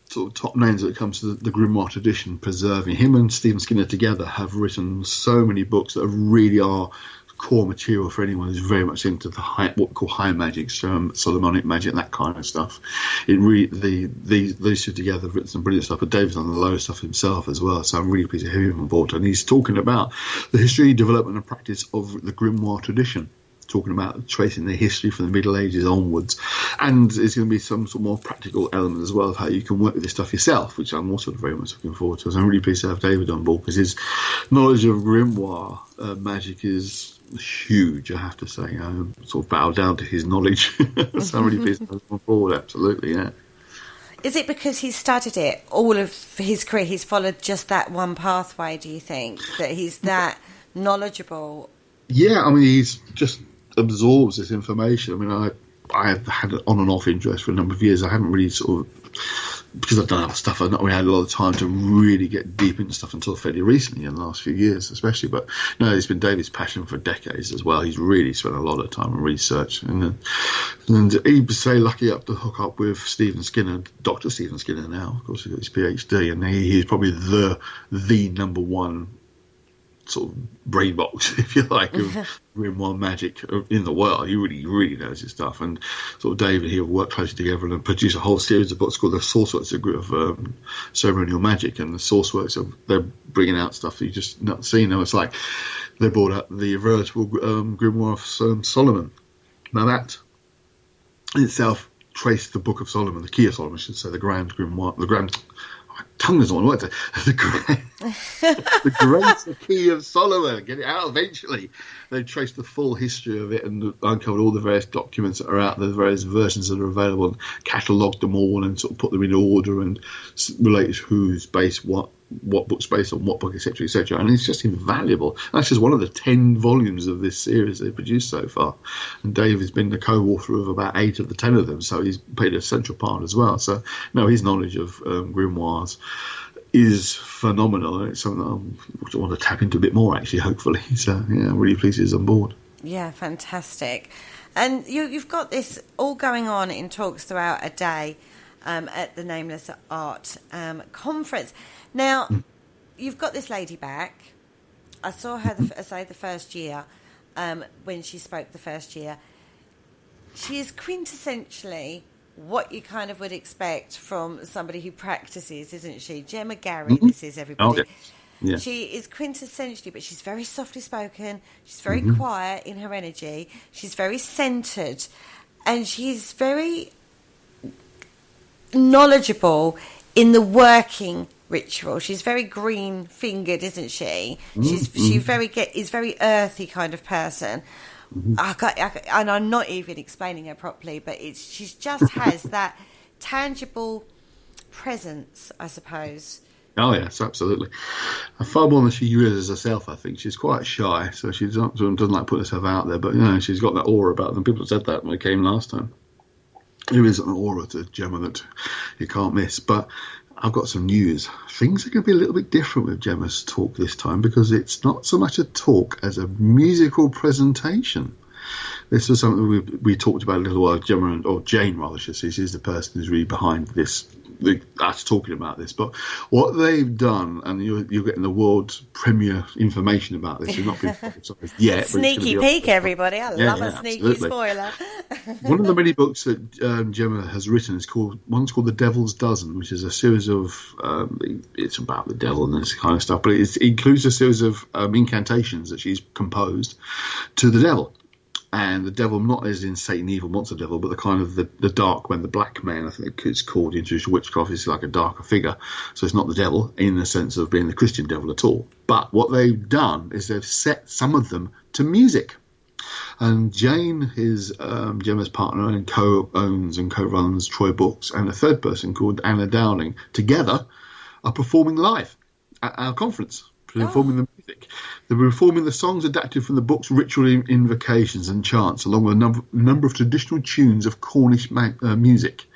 sort of top names when it comes to the grimoire tradition preserving. Him and Stephen Skinner together have written so many books that really are core material for anyone who's very much into the what we call high magic, Solomonic magic, and that kind of stuff. It really, these two together have written some brilliant stuff, but David's on the low stuff himself as well, so I'm really pleased to have him on board. And he's talking about the history, development and practice of the grimoire tradition, talking about tracing the history from the Middle Ages onwards. And there's going to be some sort of more practical element as well of how you can work with this stuff yourself, which I'm also very much looking forward to. So I'm really pleased to have David on board, because his knowledge of grimoire magic is huge, I have to say. I sort of bow down to his knowledge. So I'm really pleased to have him on board, absolutely, yeah. Is it because he's studied it all of his career, he's followed just that one pathway, do you think, that he's that knowledgeable? Yeah, I mean, he's just absorbs this information. I mean, I've had an on and off interest for a number of years. I haven't really sort of, because I've done other stuff, I've not really had a lot of time to really get deep into stuff until fairly recently, in the last few years especially. But no, it's been David's passion for decades as well. He's really spent a lot of time on research, and he was so lucky up to hook up with Stephen Skinner, Dr. Stephen Skinner now. Of course, he got his PhD, and he's probably the number one sort of brain box, if you like, of grimoire magic in the world. He really knows his stuff. And sort of David and he have worked closely together and produced a whole series of books called the Source Works of Ceremonial Magic. And the Source Works, they're bringing out stuff that you just not seen. Now it's like they brought out the veritable grimoire of Solomon. Now that in itself traced the Book of Solomon, the Key of Solomon, I should say, the Grand Grimoire, tongue is on what the great Key of Solomon. Get it out eventually. They traced the full history of it and uncovered all the various documents that are out there, the various versions that are available, and catalogued them all and sort of put them in order and related who's based what book's based on what book, etc., etc. And it's just invaluable. That's just one of the 10 volumes of this series they've produced so far. And Dave has been the co-author of about 8 of the 10 of them, so he's played a central part as well. So, no, his knowledge of grimoires is phenomenal. It's something that I want to tap into a bit more, actually, hopefully. So, yeah, I'm really pleased he's on board. Yeah, fantastic. And you've got this all going on in talks throughout a day at the Nameless Arte Conference. Now, you've got this lady back. I saw her, the first year, when she spoke the first year. She is quintessentially what you kind of would expect from somebody who practices, isn't she? Gemma Gary, this is everybody. Okay. Yeah. She is quintessentially, but she's very softly spoken. She's very quiet in her energy. She's very centred. And she's very knowledgeable in the working ritual. She's very green fingered, isn't she? She's very earthy kind of person. And I'm not even explaining her properly, but she just has that tangible presence, I suppose. Oh yes, absolutely. Far more than she realizes herself. I think she's quite shy, so she doesn't like putting herself out there. But she's got that aura about them. People said that when they came last time. There is an aura to Gemma that you can't miss. But I've got some news. Things are going to be a little bit different with Gemma's talk this time, because it's not so much a talk as a musical presentation. This was something we talked about a little while. Gemma, or Jane rather, she's the person who's really behind this, us talking about this. But what they've done, and you're getting the world's premiere information about this, you've not been publicised yet. Sneaky peek, everybody. I love a sneaky absolutely. Spoiler. One of the many books that Gemma has written is one's called The Devil's Dozen, which is a series of, it's about the devil and this kind of stuff, but it includes a series of incantations that she's composed to the devil. And the devil, not as in Satan, evil monster devil, but the kind of the dark man, the black man, I think it's called in traditional witchcraft, is like a darker figure. So it's not the devil in the sense of being the Christian devil at all. But what they've done is they've set some of them to music. And Jane, his Gemma's partner, and co-owns and co-runs Troy Books, and a third person called Anna Dowling, together are performing live at our conference. Performing the music. They're performing the songs adapted from the book's ritual invocations and chants, along with a number of traditional tunes of Cornish music,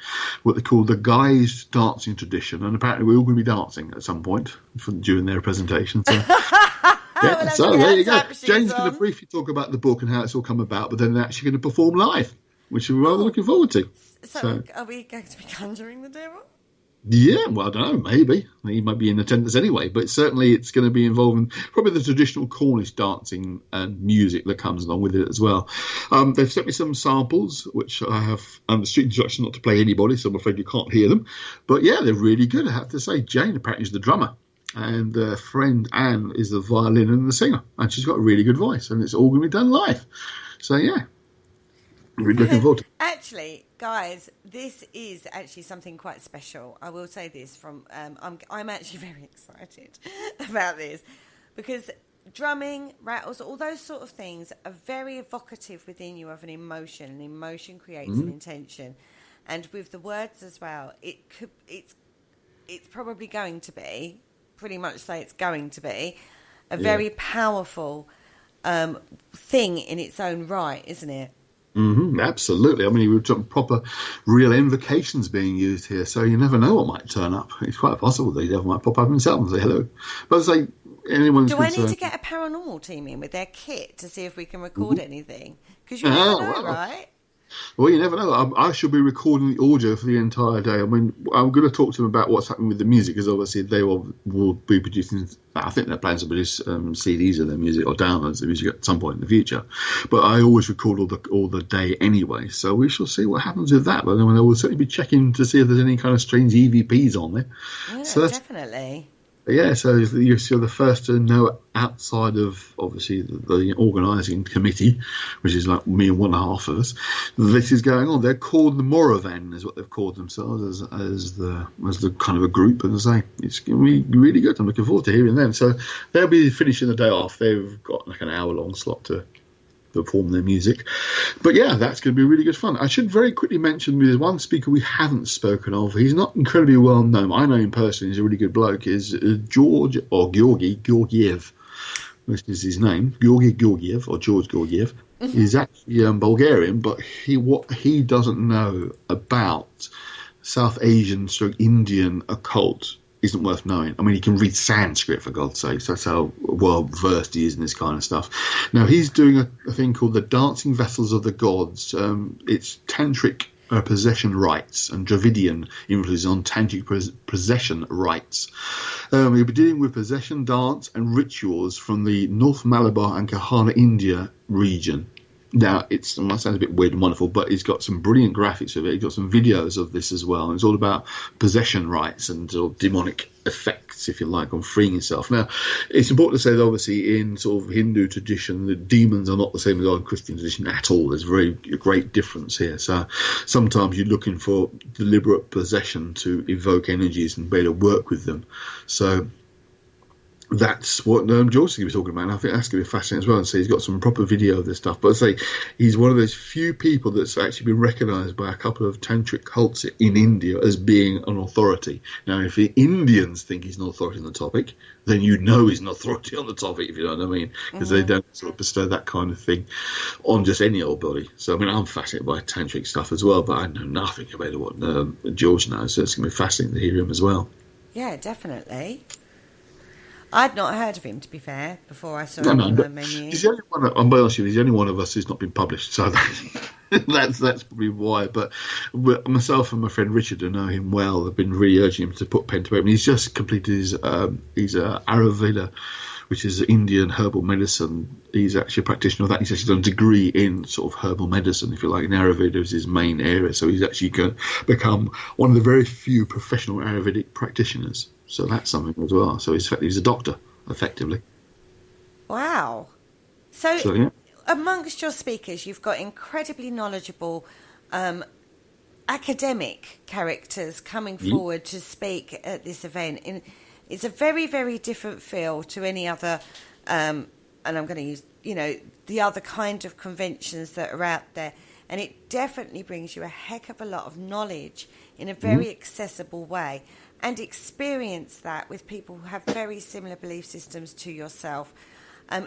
what they call the guised dancing tradition. And apparently we're all going to be dancing at some point during their presentation. So, yeah, so there you go. Jane's going to briefly talk about the book and how it's all come about, but then they're actually going to perform live, which we're rather looking forward to. So are we going to be conjuring the devil? Yeah, well, I don't know, maybe. He might be in attendance anyway, but certainly it's going to be involving probably the traditional Cornish dancing and music that comes along with it as well. They've sent me some samples, which I have under strict instructions not to play anybody, so I'm afraid you can't hear them. But yeah, they're really good, I have to say. Jane apparently is the drummer, and friend Anne is the violin and the singer, and she's got a really good voice, and it's all going to be done live. So yeah, I'm really looking forward to it. Actually, guys, this is actually something quite special. I will say this from I'm actually very excited about this, because drumming, rattles, all those sort of things are very evocative within you of an emotion. An emotion creates an intention, and with the words as well, it's probably going to be, pretty much say it's going to be a very powerful thing in its own right, isn't it? Mm-hmm, absolutely. I mean, we've got proper real invocations being used here, so you never know what might turn up. It's quite possible the devil might pop up himself and say hello. But as I say, anyone's Do I need to get a paranormal team in with their kit to see if we can record anything? Because you never know, right? Well, you never know. I shall be recording the audio for the entire day. I mean, I'm going to talk to them about what's happening with the music, because obviously they will be producing, I think their plans to produce CDs of their music or downloads of music at some point in the future. But I always record all the day anyway, so we shall see what happens with that. But I will certainly be checking to see if there's any kind of strange EVPs on there. Yeah, so definitely. Yeah, so you're the first to know outside of, obviously, the organising committee, which is like me and one and a half of us. This is going on. They're called the Mora is what they've called themselves as the kind of a group. And as I say, it's going to be really good. I'm looking forward to hearing them. So they'll be finishing the day off. They've got like an hour-long slot to perform their music. But yeah, that's going to be really good fun. I should very quickly mention there's one speaker we haven't spoken of. He's not incredibly well known. I know him personally. He's a really good bloke. Is George, or Georgi Georgiev, which is his name. Georgi Georgiev, or George Georgiev. He's actually Bulgarian, but what he doesn't know about South Asian / Indian occult isn't worth knowing. I mean, he can read Sanskrit, for God's sake. So that's how well versed he is in this kind of stuff. Now, he's doing a thing called the Dancing Vessels of the Gods. It's tantric possession rites and Dravidian influences on tantric possession rites. He'll be dealing with possession dance and rituals from the North Malabar and Kahana, India region. Now, it sounds a bit weird and wonderful, but he's got some brilliant graphics of it. He's got some videos of this as well. And it's all about possession rites and sort of demonic effects, if you like, on freeing yourself. Now, it's important to say that obviously in sort of Hindu tradition, the demons are not the same as our Christian tradition at all. There's a great difference here. So sometimes you're looking for deliberate possession to evoke energies and be able to work with them. So that's what George is going to be talking about, and I think that's going to be fascinating as well. And so he's got some proper video of this stuff. But I say he's one of those few people that's actually been recognised by a couple of tantric cults in India as being an authority. Now, if the Indians think he's an authority on the topic, then you know he's an authority on the topic, if you know what I mean, because they don't sort of bestow that kind of thing on just any old body. So, I mean, I'm fascinated by tantric stuff as well, but I know nothing about what George knows, so it's going to be fascinating to hear him as well. Yeah, definitely. I'd not heard of him, to be fair, before I saw him on the menu. He's the only one. I'm honest with you, he's the only one of us who's not been published, so that's probably why. But myself and my friend Richard, who know him well, have been really urging him to put pen to paper. And he's just completed his Ayurveda, which is Indian herbal medicine. He's actually a practitioner of that. He's actually done a degree in sort of herbal medicine, if you like, and Ayurveda is his main area. So he's actually going to become one of the very few professional Ayurvedic practitioners. So that's something as well. So he's a doctor, effectively. Wow. So yeah. amongst your speakers, you've got incredibly knowledgeable academic characters coming forward to speak at this event. It's a very, very different feel to any other, and I'm going to use, the other kind of conventions that are out there. And it definitely brings you a heck of a lot of knowledge in a very accessible way, and experience that with people who have very similar belief systems to yourself.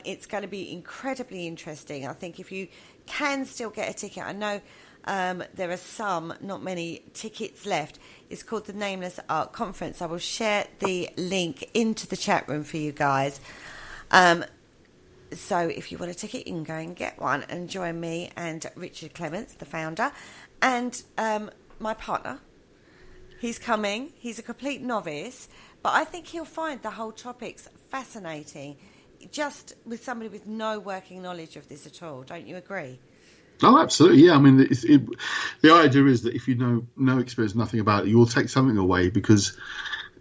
It's going to be incredibly interesting. I think if you can still get a ticket, I know there are not many tickets left. It's called the Nameless Arte Conference. I will share the link into the chat room for you guys. So if you want a ticket, you can go and get one and join me and Richard Clements, the founder, and my partner. He's coming. He's a complete novice, but I think he'll find the whole topics fascinating, just with somebody with no working knowledge of this at all. Don't you agree? Oh, absolutely, yeah. I mean, the idea is that if you know no experience, nothing about it, you will take something away, because,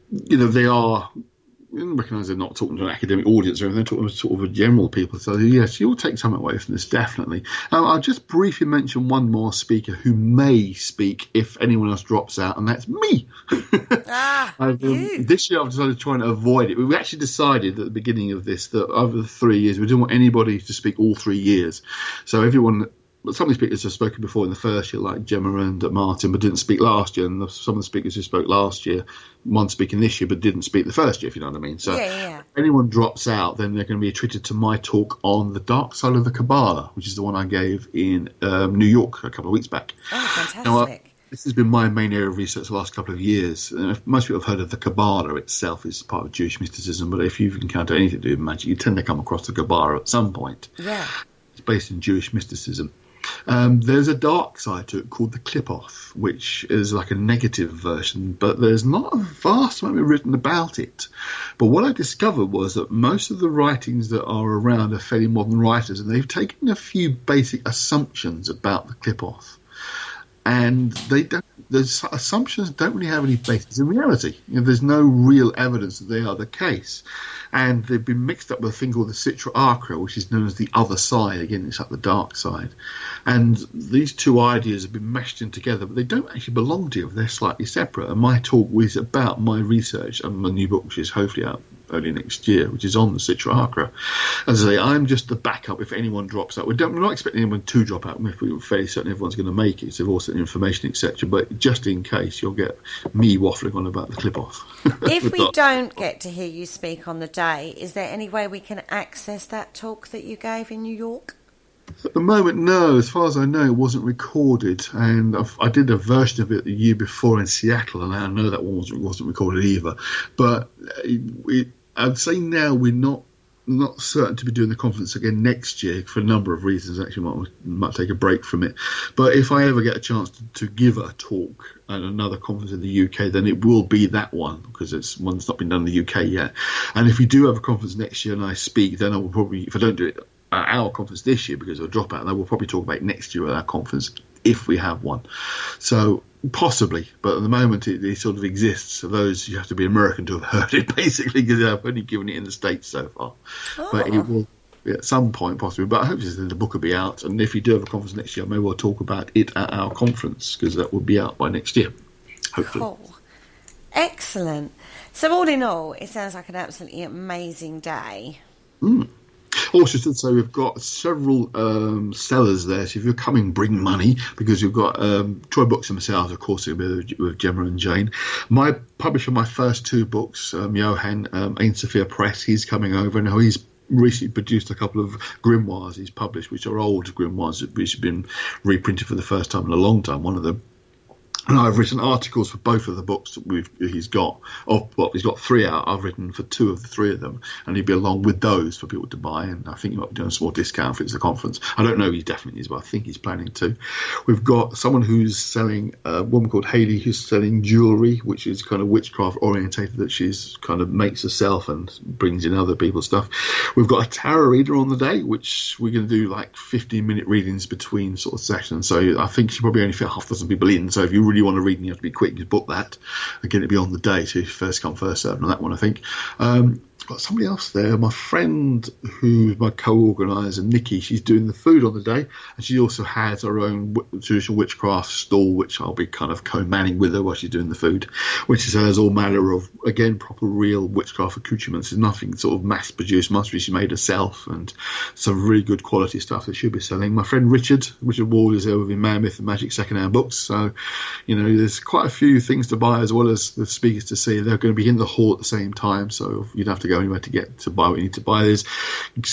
they are, you recognise they're not talking to an academic audience or anything, they're talking to sort of a general people. So, yes, you'll take something away from this, definitely. I'll just briefly mention one more speaker who may speak if anyone else drops out, and that's me. This year I've decided to try and avoid it. We actually decided at the beginning of this that over the 3 years, we didn't want anybody to speak all 3 years. So some of the speakers have spoken before in the first year, like Gemma and Martin, but didn't speak last year. And some of the speakers who spoke last year, one speaking this year, but didn't speak the first year, if you know what I mean. So if anyone drops out, then they're going to be treated to my talk on the dark side of the Kabbalah, which is the one I gave in New York a couple of weeks back. Oh, fantastic. Now, this has been my main area of research the last couple of years. Most people have heard of the Kabbalah itself. It's part of Jewish mysticism, but if you've encountered anything to do with magic, you tend to come across the Kabbalah at some point. Yeah. It's based in Jewish mysticism. There's a dark side to it called the clip-off, which is like a negative version, but there's not a vast amount written about it. But what I discovered was that most of the writings that are around are fairly modern writers, and they've taken a few basic assumptions about the clip-off. And those assumptions don't really have any basis in reality. There's no real evidence that they are the case. And they've been mixed up with a thing called the Citra Acra, which is known as the other side. Again, it's like the dark side. And these two ideas have been meshed in together, but they don't actually belong to you. They're slightly separate. And my talk was about my research and my new book, which is hopefully out early next year, which is on the Citra Acra. As I say, I'm just the backup if anyone drops out. We're not expecting anyone to drop out. We're fairly certain everyone's going to make it. So they've all sent information, etc. But just in case, you'll get me waffling on about the clip-off. If we don't get to hear you speak on the day, is there any way we can access that talk that you gave in New York? At the moment, no. As far as I know, it wasn't recorded, and I did a version of it the year before in Seattle, and I know that one wasn't recorded either. But I'd say now we're not certain to be doing the conference again next year for a number of reasons. Actually, might take a break from it. But if I ever get a chance to give a talk at another conference in the UK, then it will be that one, because it's one's not been done in the UK yet. And if we do have a conference next year and I speak, then I will probably, if I don't do it at our conference this year because of a dropout, then we'll probably talk about it next year at our conference if we have one. So possibly, but at the moment it sort of exists. So those, you have to be American to have heard it, basically, because I've only given it in the States so far. Oh. But it will be at some point possibly. But I hope the book will be out, and if you do have a conference next year, maybe we'll talk about it at our conference, because that will be out by next year, hopefully. Cool. Excellent. So all in all, it sounds like an absolutely amazing day. Also, should say we've got several sellers there. So if you're coming, bring money, because you've got Troy Books and myself, of course, with Gemma and Jane. My publisher, my first two books, Johan, Ain't Sophia Press, he's coming over, and he's recently produced a couple of grimoires he's published, which are old grimoires which have been reprinted for the first time in a long time, one of them. And I've written articles for both of the books that he's got. He's got 3 out. I've written for 2 of the 3 of them, and he'll be along with those for people to buy. And I think he might be doing a small discount if it's a conference. I don't know if he definitely is, but I think he's planning to. We've got someone who's selling, a woman called Hayley, who's selling jewellery, which is kind of witchcraft orientated, that she's kind of makes herself and brings in other people's stuff. We've got a tarot reader on the day, which we're going to do like 15-minute readings between sort of sessions. So I think she probably only fit half a dozen people in. So if you really want to read and you have to be quick, you book that. Again, it'll be on the day, so first come, first served on that one, I think. got somebody else there. My friend, who's my co-organiser, Nikki, she's doing the food on the day, and she also has her own traditional witchcraft stall, which I'll be kind of co-manning with her while she's doing the food, which has all manner of, again, proper real witchcraft accoutrements. There's nothing sort of mass-produced monster. She made herself, and some really good quality stuff that she'll be selling. My friend Richard Ward is there with Man, Myth and Magic secondhand books, so there's quite a few things to buy as well as the speakers to see. They're going to be in the hall at the same time, so you'd have to go anywhere to get to buy what you need to buy. There's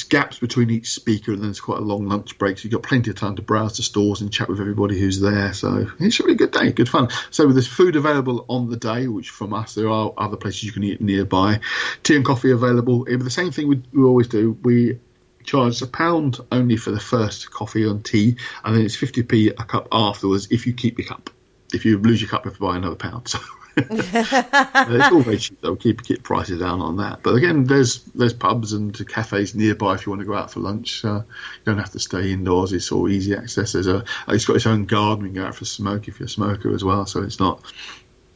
gaps between each speaker, and then it's quite a long lunch break, so you've got plenty of time to browse the stores and chat with everybody who's there. So it should be a good day, good fun. So there's food available on the day, which from us, there are other places you can eat nearby. Tea and coffee available. It'll be the same thing we always do. We charge £1 only for the first coffee and tea, and then it's 50p a cup afterwards if you keep your cup. If you lose your cup, you have to buy another £1. So it's all very cheap though. Keep prices down on that. But again, there's pubs and cafes nearby if you want to go out for lunch. You don't have to stay indoors. It's all easy access. It's got its own garden. You can go out for a smoke if you're a smoker as well. So it's not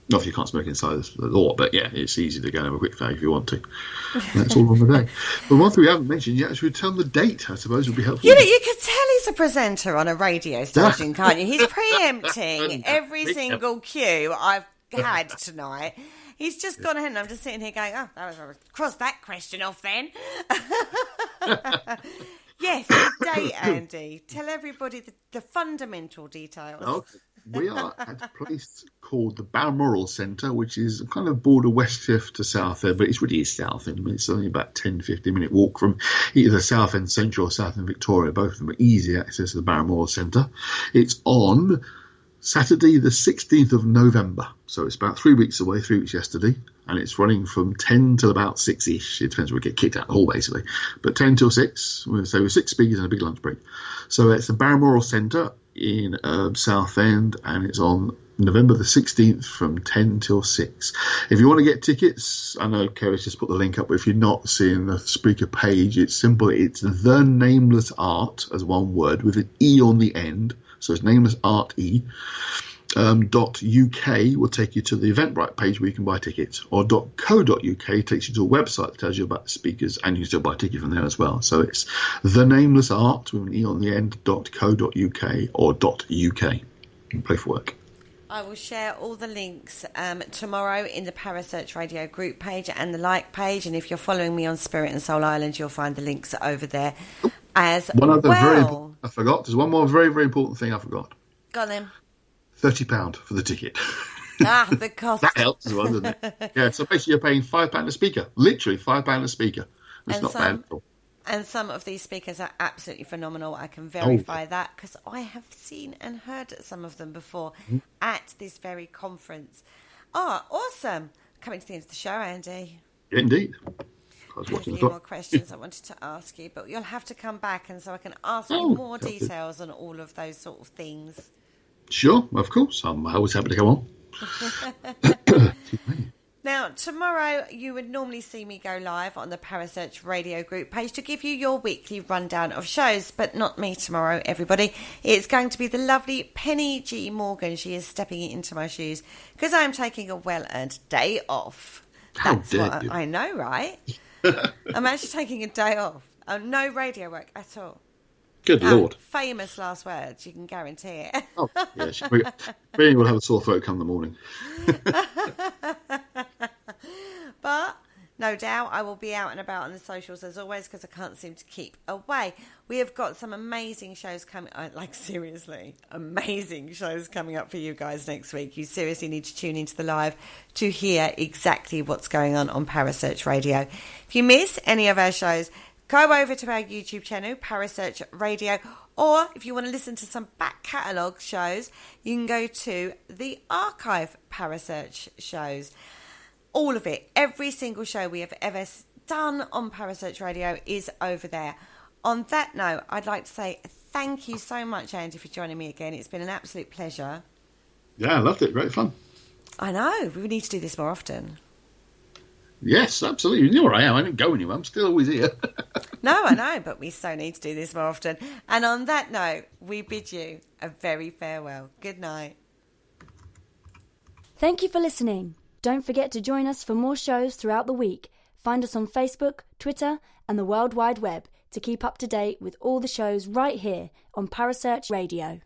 if you can't smoke inside the law, but yeah, it's easy to go and have a quick fag if you want to. And that's all on the day. But one thing we haven't mentioned yet, should we tell them the date? I suppose would be helpful. You could tell he's a presenter on a radio station, can't you? He's preempting every single cue I've had tonight. He's just gone ahead, and I'm just sitting here going, cross that question off then. Yes, the date, Andy. Tell everybody the fundamental details. Okay. We are at a place called the Paranormal Centre, which is kind of border West Cliff to South End, but it's really South End. It's only about 10-15 minute walk from either South End Central or South End Victoria. Both of them are easy access to the Paranormal Centre. It's on Saturday the 16th of November, so it's about 3 weeks away, 3 weeks yesterday, and it's running from 10 till about 6ish. It depends when we get kicked out of the hall, basically, but 10 till 6, we'll say with 6 speakers and a big lunch break. So it's the Paranormal Centre in South End, and it's on November the 16th from 10 till 6. If you want to get tickets, I know Kerry's just put the link up, but if you're not seeing the speaker page, it's simple. It's The Nameless Art, as one word, with an E on the end. So it's Nameless Art E. .uk will take you to the Eventbrite page where you can buy tickets, or .co.uk takes you to a website that tells you about the speakers, and you can still buy a ticket from there as well. So it's The Nameless Art with an E on the end .co.uk or .uk. Play for work. I will share all the links tomorrow in the Parasearch Radio group page and the like page, and if you're following me on Spirit and Soul Island, you'll find the links over there as one other well. I forgot. There's one more very, very important thing I forgot. Go on then. £30 for the ticket. The cost. That helps as well, doesn't it? Yeah, so basically you're paying £5 a speaker. Literally £5 a speaker. It's not bad at all. And some of these speakers are absolutely phenomenal. I can verify that because I have seen and heard some of them before at this very conference. Oh, awesome. Coming to the end of the show, Andy. Yeah, indeed. I have a few more questions I wanted to ask you, but you'll have to come back and so I can ask you more details on all of those sort of things. Sure, of course. I'm always happy to come on. Now, tomorrow you would normally see me go live on the Parasearch Radio group page to give you your weekly rundown of shows, but not me tomorrow, everybody. It's going to be the lovely Penny G. Morgan. She is stepping into my shoes because I am taking a well-earned day off. That's what I know, right? I'm actually taking a day off. No radio work at all. Good Lord. Famous last words, you can guarantee it. Oh, yeah. We will have a sore throat come the morning. But no doubt I will be out and about on the socials as always because I can't seem to keep away. We have got some amazing shows coming, seriously, amazing shows coming up for you guys next week. You seriously need to tune into the live to hear exactly what's going on Parasearch Radio. If you miss any of our shows, go over to our YouTube channel, Parasearch Radio, or if you want to listen to some back catalogue shows, you can go to the archive Parasearch shows. All of it, every single show we have ever done on Parasearch Radio is over there. On that note, I'd like to say thank you so much, Andy, for joining me again. It's been an absolute pleasure. Yeah, I loved it. Great fun. I know. We need to do this more often. Yes, absolutely. You know where I am. I didn't go anywhere. I'm still always here. No, I know, but we so need to do this more often. And on that note, we bid you a very farewell. Good night. Thank you for listening. Don't forget to join us for more shows throughout the week. Find us on Facebook, Twitter, and the World Wide Web to keep up to date with all the shows right here on Parasearch Radio.